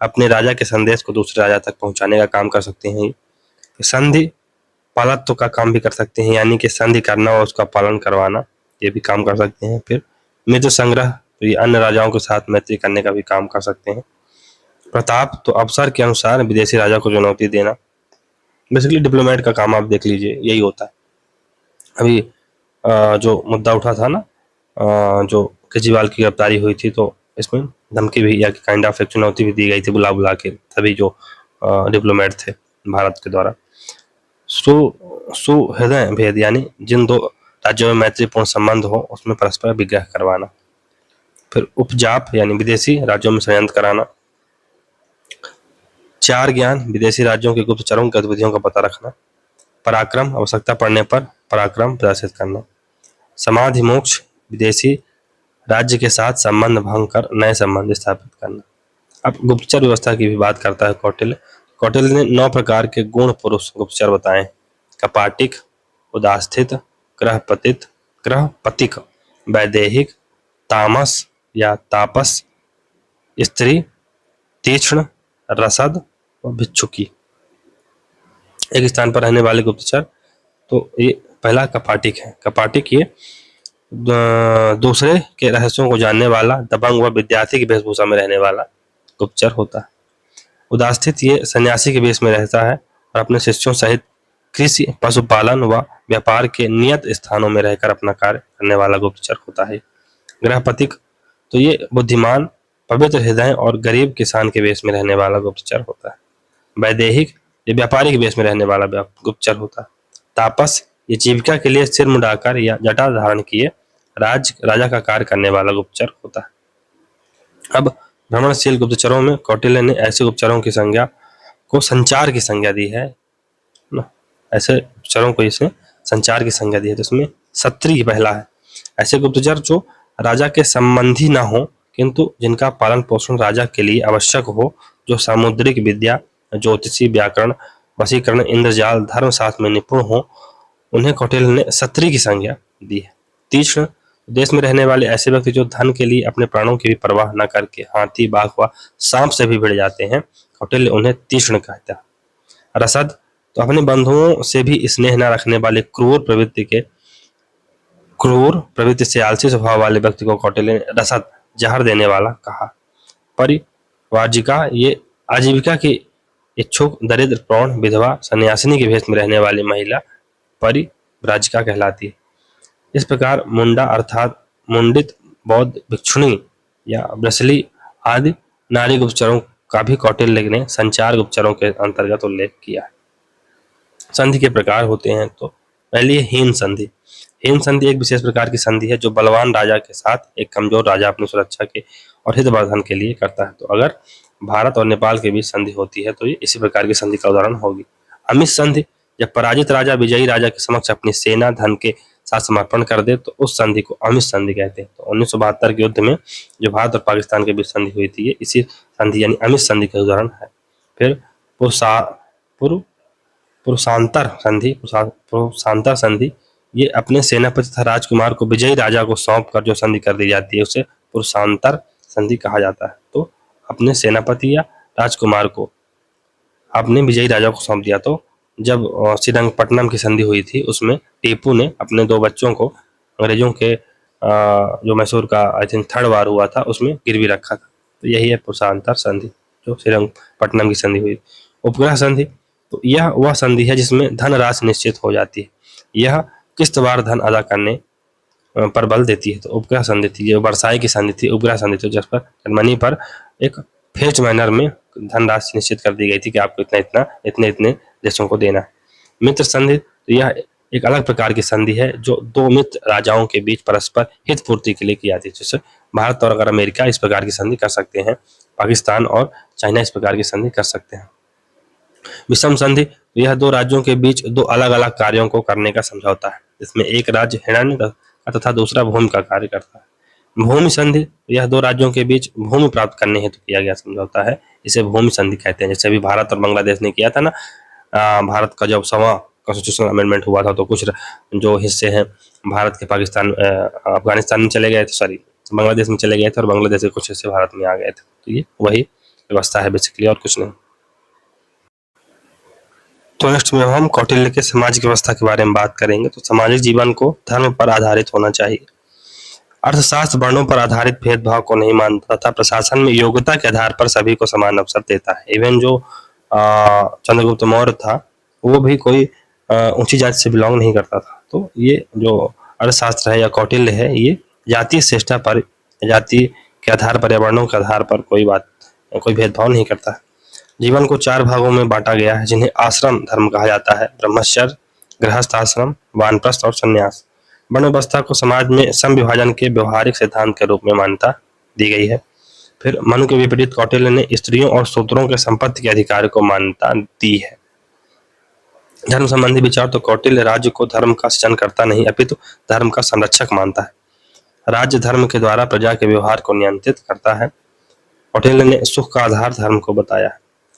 अपने राजा के संदेश को दूसरे राजा तक पहुंचाने का काम कर सकते हैं। संधि पालत्व का काम भी कर सकते हैं, यानी कि संधि करना और उसका पालन करवाना, ये भी काम कर सकते हैं। फिर मित्र संग्रह, तो ये अन्य राजाओं के साथ मैत्री करने का भी काम कर सकते हैं। प्रताप, तो अवसर के अनुसार विदेशी राजा को चुनौती देना। बेसिकली डिप्लोमेट का काम आप देख लीजिए, यही होता है। अभी जो मुद्दा उठा था ना, जो केजरीवाल की गिरफ्तारी हुई थी, तो इसमें धमकी भी या काइंड ऑफ एक चुनौती भी दी गई थी बुला के सभी जो डिप्लोमेट थे भारत के द्वारा। सुहृदय भेद, यानी जिन 2 राज्यों में मैत्रीपूर्ण संबंध हो उसमें परस्पर विग्रह करवाना। फिर उपजाप, यानी विदेशी राज्यों में षड्यंत्र कराना। 4 ज्ञान, विदेशी राज्यों के गुप्तचरों की गतिविधियों का पता रखना। पराक्रम, आवश्यकता पड़ने पर पराक्रम प्रदर्शित करना। समाधि मोक्ष, विदेशी राज्य के साथ संबंध भंग कर नए संबंध स्थापित करना। अब गुप्तचर व्यवस्था की भी बात करता है कौटिल्य। कौटिल्य ने 9 प्रकार के गुण पुरुष गुप्तचर बताए। कपाटिक, उदास्थित, ग्रहपतिक, वैदेहिक, तामस या तापस, स्त्री, तीक्ष्ण, रसद और भिक्षुकी। एक स्थान पर रहने वाले गुप्तचर, तो ये पहला कपाटिक है। कपाटिक ये दूसरे के रहस्यों को जानने वाला, दबंग व विद्यार्थी की वेशभूषा में रहने वाला गुप्तचर होता है। उदास्थित ये सन्यासी के वेश में रहता है और अपने शिष्यों सहित कृषि, पशुपालन व व्यापार के नियत स्थानों में रहकर अपना कार्य करने वाला गुप्तचर होता है। ग्रहपतिक, तो ये बुद्धिमान, पवित्र हृदय और गरीब किसान के वेश में रहने वाला गुप्तचर होता है। वैदेहिक, ये व्यापारी के वेश में रहने वाला गुप्तचर होता है। तापस, ये जीविका के लिए सिर मुंडाकर या जटा धारण किए राजा का कार्य करने वाला गुप्तचर होता है। अब भ्रमणशील गुप्तचरों में कौटिल्य ने ऐसे गुप्तचरों की संज्ञा को संचार की संज्ञा दी है ना। ऐसे गुप्तचरों को इसने संचार की संज्ञा दी है। तो इसमें सत्री पहला है। ऐसे गुप्तचर जो राजा के संबंधी ना हो किंतु जिनका पालन पोषण राजा के लिए आवश्यक हो, जो सामुद्रिक विद्या, ज्योतिषी, व्याकरण, वशीकरण, इंद्रजाल, धर्मशास्त्र में निपुण हो, उन्हें कौटिल्य ने सत्री की संज्ञा दी है। तीक्ष्ण, देश में रहने वाले ऐसे व्यक्ति जो धन के लिए अपने प्राणों की भी परवाह न करके हाथी, बाघ व सांप से भी भिड़ जाते हैं, कौटिल्य उन्हें तीक्ष्ण कहता है। रसद, तो अपने बंधुओं से भी स्नेह न रखने वाले क्रूर प्रवृत्ति से आलसी स्वभाव वाले व्यक्ति को कौटिल्य ने रसद, जहर देने वाला कहा। परिवार्जिका, ये आजीविका की इच्छुक, दरिद्र, प्रौढ़, विधवा, सन्यासिनी के भेष में रहने वाली महिला परिव्राजिका कहलाती है। इस प्रकार मुंडा अर्थात मुंडित, बौद्ध भिक्षुणी या ब्रसली आदि नारी गुप्तचरों का भी कौटिल्य ने संचार गुप्तचरों के अंतर्गत उल्लेख किया है। संधि के प्रकार होते हैं, तो पहली है हीन संधि। हीन संधि एक विशेष प्रकार की संधि है जो बलवान राजा के साथ एक कमजोर राजा अपनी सुरक्षा के और हितवर्धन के लिए करता है। तो अगर भारत और नेपाल के बीच संधि होती है तो ये इसी प्रकार की संधि का उदाहरण होगी। अमित संधि, जब पराजित राजा विजयी राजा के समक्ष अपनी सेना, धन के साथ समर्पण कर दे तो उस संधि को अमित संधि कहते हैं। तो 1972 के युद्ध में जो भारत और पाकिस्तान के बीच संधि हुई थी, ये इसी संधि यानी अमित संधि का उदाहरण है। फिर पुरुषांतर संधि, ये अपने सेनापति तथा राजकुमार को विजयी राजा को सौंप कर जो संधि कर दी जाती है उसे पुरुषांतर संधि कहा जाता है। तो अपने सेनापति या राजकुमार को आपने विजयी राजा को सौंप दिया। तो जब श्रीरंगपट्टनम की संधि हुई थी उसमें टीपू ने अपने 2 बच्चों को अंग्रेजों के जो मैसूर का आई थिंक 3rd वार हुआ था उसमें गिरवी रखा था। तो यही है पुरुषांतर संधि जो श्रीरंगपट्टनम की संधि हुई। उपग्रह संधि, तो यह वह संधि है जिसमें धन राशि निश्चित हो जाती है। यह किस्तवार धन अदा करने पर बल देती है। तो उपग्रह संधि थी, जो वर्साई की संधि थी, उपग्रह संधि थी, जिस पर जर्मनी पर एक फेच मैनर में धनराशि निश्चित कर दी गई थी कि आपको इतने देशों को देना है। मित्र संधि, तो यह एक अलग प्रकार की संधि है जो 2 मित्र राजाओं के बीच परस्पर हित पूर्ति के लिए की जाती है। जैसे भारत और अगर अमेरिका इस प्रकार की संधि कर सकते हैं, पाकिस्तान और चाइना इस प्रकार की संधि कर सकते हैं। विषम संधि, यह 2 राज्यों के बीच 2 अलग अलग कार्यों को करने का समझौता है। इसमें एक राज्य हिरण्य तथा दूसरा भूमि का कार्य करता है। भूमि संधि, यह 2 राज्यों के बीच भूमि प्राप्त करने हेतु किया गया समझौता है, इसे भूमि संधि कहते हैं। जैसे अभी भारत और बांग्लादेश ने किया था ना, भारत का जब 6वां कॉन्स्टिट्यूशनल अमेंडमेंट हुआ था तो कुछ जो हिस्से हैं भारत के अफगानिस्तान में चले गए थे, सॉरी बांग्लादेश में चले गए थे और बांग्लादेश के कुछ हिस्से भारत में आ गए थे। तो ये वही व्यवस्था है बेसिकली और कुछ नहीं। तो नेक्स्ट में हम कौटिल्य के सामाजिक व्यवस्था के बारे में बात करेंगे। तो सामाजिक जीवन को धर्म पर आधारित होना चाहिए। अर्थशास्त्र वर्णों पर आधारित भेदभाव को नहीं मानता तथा प्रशासन में योग्यता के आधार पर सभी को समान अवसर देता है। इवन जो चंद्रगुप्त मौर्य था वो भी कोई ऊंची जाति से बिलोंग नहीं करता था। तो ये जो अर्थशास्त्र है या कौटिल्य है, ये जातीय श्रेष्ठता पर, जाति के आधार पर या वर्णों के आधार पर कोई भेदभाव नहीं करता है। जीवन को 4 भागों में बांटा गया है जिन्हें आश्रम धर्म कहा जाता है। ब्रह्मचर्य, गृहस्थ आश्रम, वानप्रस्थ और संन्यास। वर्ण व्यवस्था को समाज में सम विभाजन के व्यवहारिक सिद्धांत के रूप में मान्यता दी गई है। फिर मनु के विपरीत कौटिल्य ने स्त्रियों और शूद्रों के संपत्ति के अधिकार को मान्यता दी है। धर्म संबंधी विचार, तो कौटिल्य राज्य को धर्म का सृजन करता नहीं अपितु धर्म का संरक्षक मानता है। राज्य धर्म के द्वारा प्रजा के व्यवहार को नियंत्रित करता है। कौटिल्य ने सुख का आधार धर्म को बताया।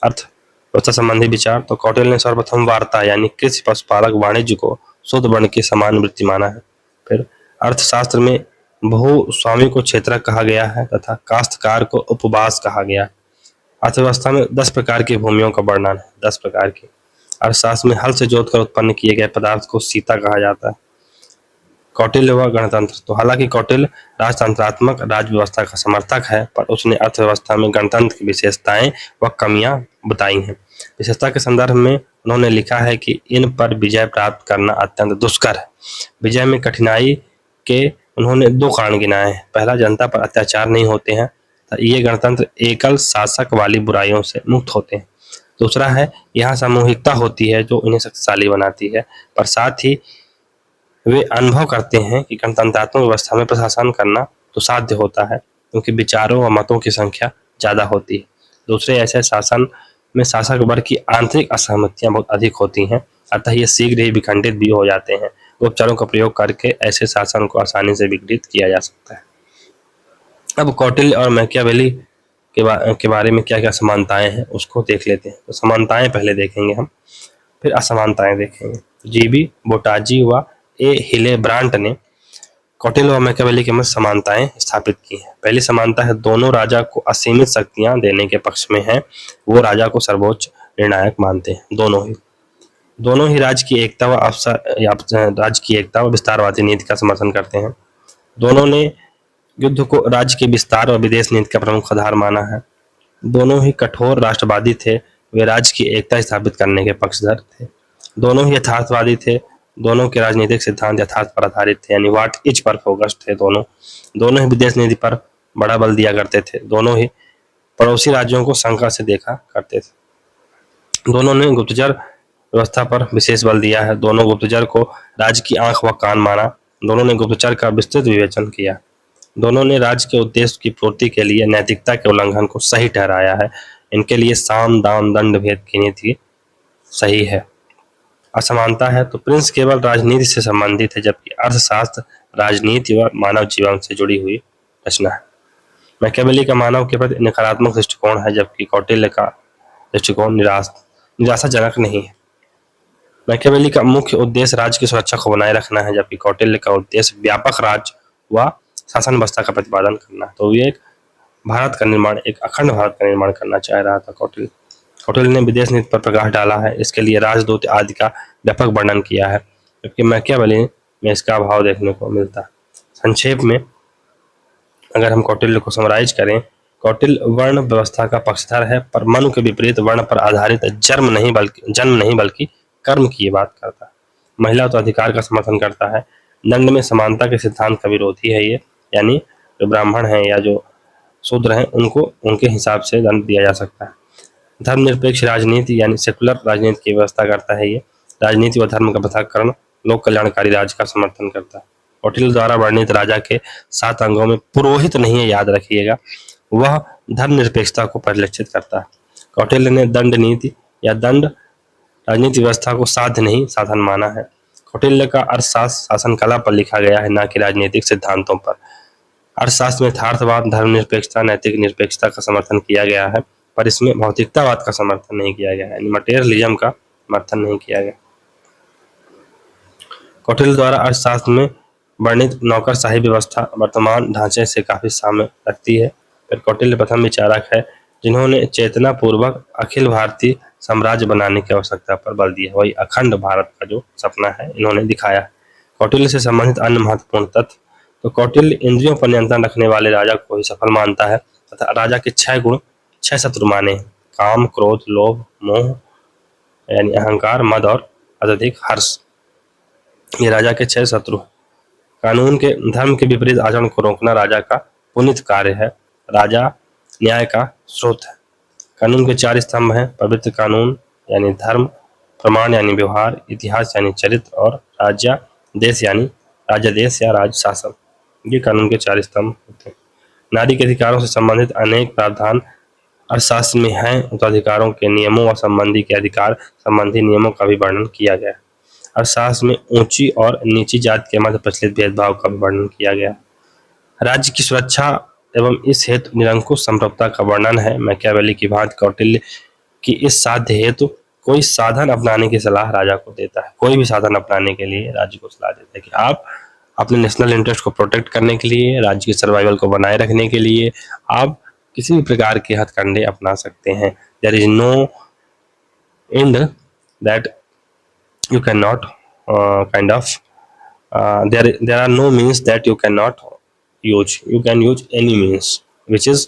अर्थ व्यवस्था संबंधी विचार, तो कौटिल्य ने सर्वप्रथम वार्ता यानी कृषि पशुपालक वाणिज्य को शुद्ध वर्ण की समान वृत्ति माना है। फिर अर्थशास्त्र में भूस्वामी को क्षेत्रक कहा गया है तथा काश्तकार को उपवास कहा गया है। अर्थव्यवस्था में 10 प्रकार की भूमियों का वर्णन है, 10 प्रकार की। अर्थशास्त्र में हल से जोतकर उत्पन्न किए गए पदार्थ को सीता कहा जाता है। कौटिल्य व गणतंत्र, तो हालांकि कौटिल्य राजतंत्रात्मक राज्य व्यवस्था का समर्थक है, पर उसने अर्थव्यवस्था में गणतंत्र की विशेषताएं व कमियां बताई हैं। विशेषता के संदर्भ में उन्होंने लिखा है कि इन पर विजय प्राप्त करना अत्यंत दुष्कर है। विजय में कठिनाई के उन्होंने 2 कारण गिनाए हैं। पहला, जनता पर अत्याचार नहीं होते हैं, ये गणतंत्र एकल शासक वाली बुराइयों से मुक्त होते हैं। दूसरा है, यहाँ सामूहिकता होती है जो इन्हें शक्तिशाली बनाती है, पर साथ ही वे अनुभव करते हैं कि गणतंत्रात्मक व्यवस्था में प्रशासन करना तो साध्य होता है क्योंकि विचारों व मतों की संख्या ज्यादा होती है। दूसरे ऐसे शासन में शासक वर्ग की आंतरिक असहमतियां बहुत अधिक होती हैं, अतः ये शीघ्र ही विखंडित भी हो जाते हैं। उपचारों का प्रयोग करके ऐसे शासन को आसानी से विघटित किया जा सकता है। अब कौटिल्य और मैकियावेली के बारे में क्या क्या समानताएं हैं उसको देख लेते हैं। तो समानताएं पहले देखेंगे हम, फिर असमानताएं देखेंगे। जीबी बोटाजी व ए हिलेब्रांट ने कौटिल्य और मैकियावेली के मध्य समानताएं स्थापित की हैं। पहली समानता है, दोनों राजा को असीमित शक्तियां देने के पक्ष में है, वो राजा को सर्वोच्च निर्णायक मानते हैं। दोनों ही राज्य की एकता व विस्तारवादी नीति का समर्थन करते हैं। दोनों ने युद्ध को राज्य के विस्तार और विदेश नीति का प्रमुख आधार माना है। दोनों ही कठोर राष्ट्रवादी थे, वे राज्य की एकता स्थापित करने के पक्षधर थे। दोनों ही यथार्थवादी थे, दोनों के राजनीतिक सिद्धांत यथार्थ पर आधारित थे, यानी व्हाट इज पर फोकस्ड थे। दोनों ही विदेश नीति पर बड़ा बल दिया करते थे। दोनों ही पड़ोसी राज्यों को शंका से देखा करते थे। दोनों ने गुप्तचर व्यवस्था पर विशेष बल दिया है। दोनों गुप्तचर को राज्य की आंख व कान माना। दोनों ने गुप्तचर का विस्तृत विवेचन किया। दोनों ने राज्य के उद्देश्य की पूर्ति के लिए नैतिकता के उल्लंघन को सही ठहराया है। इनके लिए साम दाम दंड भेद की नीति सही है। असमानता है, तो प्रिंस केवल राजनीति से संबंधित है, जबकि अर्थशास्त्र राजनीति व मानव जीवन से जुड़ी हुई रचना है। मैकियावेली का मानव के प्रति नकारात्मक दृष्टिकोण है, जबकि कौटिल्य का दृष्टिकोण निराशाजनक नहीं है। मैकियावेली का मुख्य उद्देश्य राज्य की सुरक्षा को बनाए रखना है, जबकि कौटिल्य का उद्देश्य व्यापक राज्य व शासन व्यवस्था का प्रतिपादन करना। तो ये एक अखंड भारत का निर्माण करना चाह रहा था कौटिल्य ने विदेश नीति पर प्रकाश डाला है। इसके लिए राजदूत आदि का व्यापक वर्णन किया है, जबकि मैकियावेली में इसका अभाव देखने को मिलता है। संक्षेप में अगर हम कौटिल्य को समराइज करें, कौटिल्य वर्ण व्यवस्था का पक्षधर है, पर मनु के विपरीत वर्ण पर आधारित जन्म नहीं बल्कि कर्म की बात करता है। महिला तो अधिकार का समर्थन करता है। दंड में समानता के सिद्धांत का विरोधी है ये, यानी जो ब्राह्मण हैं या जो शूद्र हैं उनको उनके हिसाब से दंड दिया जा सकता है। धर्मनिरपेक्ष राजनीति यानी सेकुलर राजनीति की व्यवस्था करता है ये। राजनीति व धर्म का पृथक्करण लोक कल्याणकारी राज्य का समर्थन करता है। कौटिल्य द्वारा वर्णित राजा के 7 अंगों में पुरोहित नहीं है, याद रखिएगा, वह धर्मनिरपेक्षता को परिलक्षित करता है। कौटिल्य ने दंड नीति या दंड राजनीति व्यवस्था को साध्य नहीं साधन माना है। कौटिल्य का अर्थशास्त्र शासन कला पर लिखा गया है, न कि राजनीतिक सिद्धांतों पर। अर्थशास्त्र में यथार्थवाद, धर्मनिरपेक्षता, नैतिक निरपेक्षता का समर्थन किया गया है, पर इसमें भौतिकतावाद का समर्थन नहीं किया गया है, यानी मटेरियलिज्म का समर्थन नहीं किया गया। कौटिल्य द्वारा अर्थशास्त्र में वर्णित नौकरशाही व्यवस्था वर्तमान ढांचे से काफी साम्य रखती है। फिर कौटिल्य प्रथम विचारक है जिन्होंने चेतना पूर्वक अखिल भारतीय साम्राज्य बनाने की आवश्यकता पर बल दिया। वही अखंड भारत का जो सपना है इन्होंने दिखाया। कौटिल्य से संबंधित अन्य महत्वपूर्ण तथ्य, तो कौटिल्य इंद्रियों पर नियंत्रण रखने वाले राजा को ही सफल मानता है तथा राजा के 6 शत्रु माने हैं: काम, क्रोध, लोभ, मोह यानी अहंकार, मद और अत्यधिक हर्ष। ये राजा के 6 शत्रु। कानून के धर्म के विपरीत आचरण को रोकना राजा का पुनीत कार्य है। राजा न्याय का स्रोत है। कानून के 4 स्तंभ हैं: पवित्र कानून यानी धर्म, प्रमाण यानी व्यवहार, इतिहास यानी चरित्र और राज्यादेश यानी राज्यादेश या राज शासन। ये कानून के 4 स्तंभ होते हैं। नारी के अधिकारों से संबंधित अनेक प्रावधान अर्थशास्त्र में हैं। उत्तराधिकारों के नियमों व संबंधी के अधिकार संबंधी नियमों का भी वर्णन किया गया है। अर्थशास्त्र में ऊंची और नीची जाति के मध्य प्रचलित भेदभाव का भी वर्णन किया गया। राज्य की सुरक्षा एवं इस हेतु निरंकुश संप्रभुता का वर्णन है। मैकियावेली की भांति कौटिल्य की इस साध्य हेतु कोई साधन अपनाने की सलाह राजा को देता है। कोई भी साधन अपनाने के लिए राज्य को सलाह देता है कि आप अपने नेशनल इंटरेस्ट को प्रोटेक्ट करने के लिए, राज्य की सर्वाइवल को बनाए रखने के लिए आप किसी भी प्रकार के हथकंडे अपना सकते हैं। There is no end that you cannot kind of there are no means that you cannot use. You can use any means which is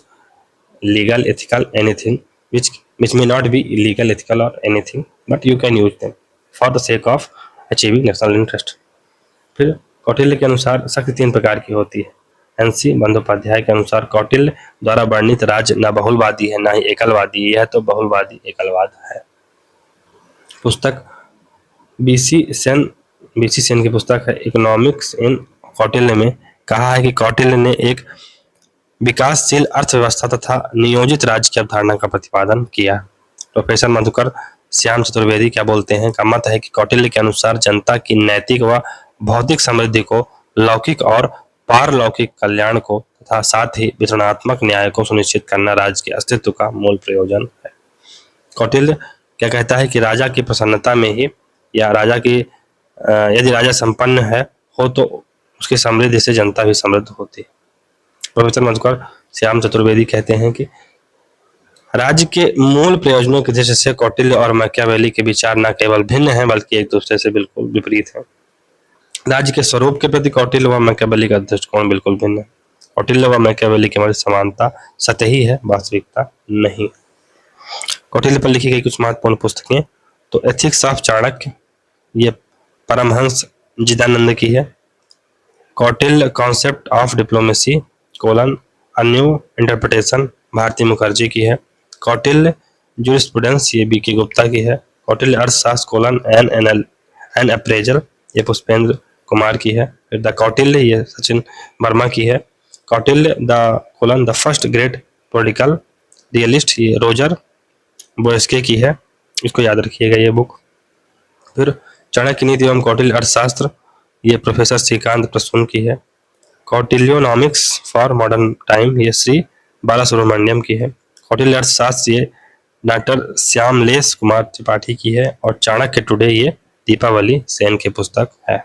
legal, ethical, anything which may not be illegal, ethical or anything, but you can use them for the sake of achieving national interest. फिर कौटिल्य के अनुसार शक्ति 3 प्रकार की होती है। NC Bandyopadhyay के अनुसार कौटिल्य द्वारा वर्णित राज्य न बहुलवादी है न ही एकलवादी, यह तो बहुलवादी एकलवाद है। पुस्तक बीसी सेन की पुस्तक है इकोनॉमिक्स इन कौटिल्य में कहा है कि कौटिल्य ने एक विकासशील अर्थव्यवस्था तथा नियोजित राज्य की अवधारणा का प्रतिपादन किया। प्रोफेसर मधुकर श्याम चतुर्वेदी क्या बोलते हैं, का मत है कि कौटिल्य के अनुसार जनता की नैतिक व भौतिक समृद्धि को, लौकिक और पारलौकिक कल्याण को तथा साथ ही वितरणात्मक न्याय को सुनिश्चित करना राज्य के अस्तित्व का मूल प्रयोजन है। कौटिल्य क्या कहता है कि राजा की प्रसन्नता में ही या राजा की यदि राजा संपन्न है हो तो उसकी समृद्धि से जनता भी समृद्ध होती है। प्रोफेसर मधुकर श्याम चतुर्वेदी कहते हैं कि राज्य के मूल प्रयोजनों की दृष्टि से कौटिल्य और मैकियावेली के विचार न केवल भिन्न हैं बल्कि एक दूसरे से बिल्कुल विपरीत हैं। राज्य के स्वरूप के प्रति कौटिल्य व मैकियावेली का दृष्टिकोण बिल्कुल भिन्न है। कौटिल्य व मैकियावेली के मध्य समानता सतही है, वास्तविकता नहीं। कौटिल्य पर लिखी गई कुछ महत्वपूर्ण पुस्तकें तो एथिक्स ऑफ चाणक्य, ये परमहंस जिदानंद की है। Kautilya concept of diplomacy a new interpretation, Bharati Mukherjee की है। कौटिल्य जूरिस्प्रूडेंस, ये बी के गुप्ता की है। कौटिल्य अर्थशास्त्र एन अप्रेजल, ये पुष्पेंद्र कुमार की है। फिर द कौटिल्य, ये सचिन वर्मा की है। Kautilya the first great political realist, ये रोजर बोस्के की है, इसको याद रखिएगा ये बुक। फिर चाणक्य नीति एवं कौटिल्य अर्थशास्त्र, ये प्रोफेसर श्रीकांत प्रसून की है। कौटिल्योनॉमिक्स फॉर मॉडर्न टाइम, ये श्री बालासुब्रमण्यम की है। कौटिल्य अर्थशास्त्र, ये डॉक्टर श्यामलेश कुमार त्रिपाठी की है। और चाणक्य टुडे, ये दीपावली सेन की पुस्तक है।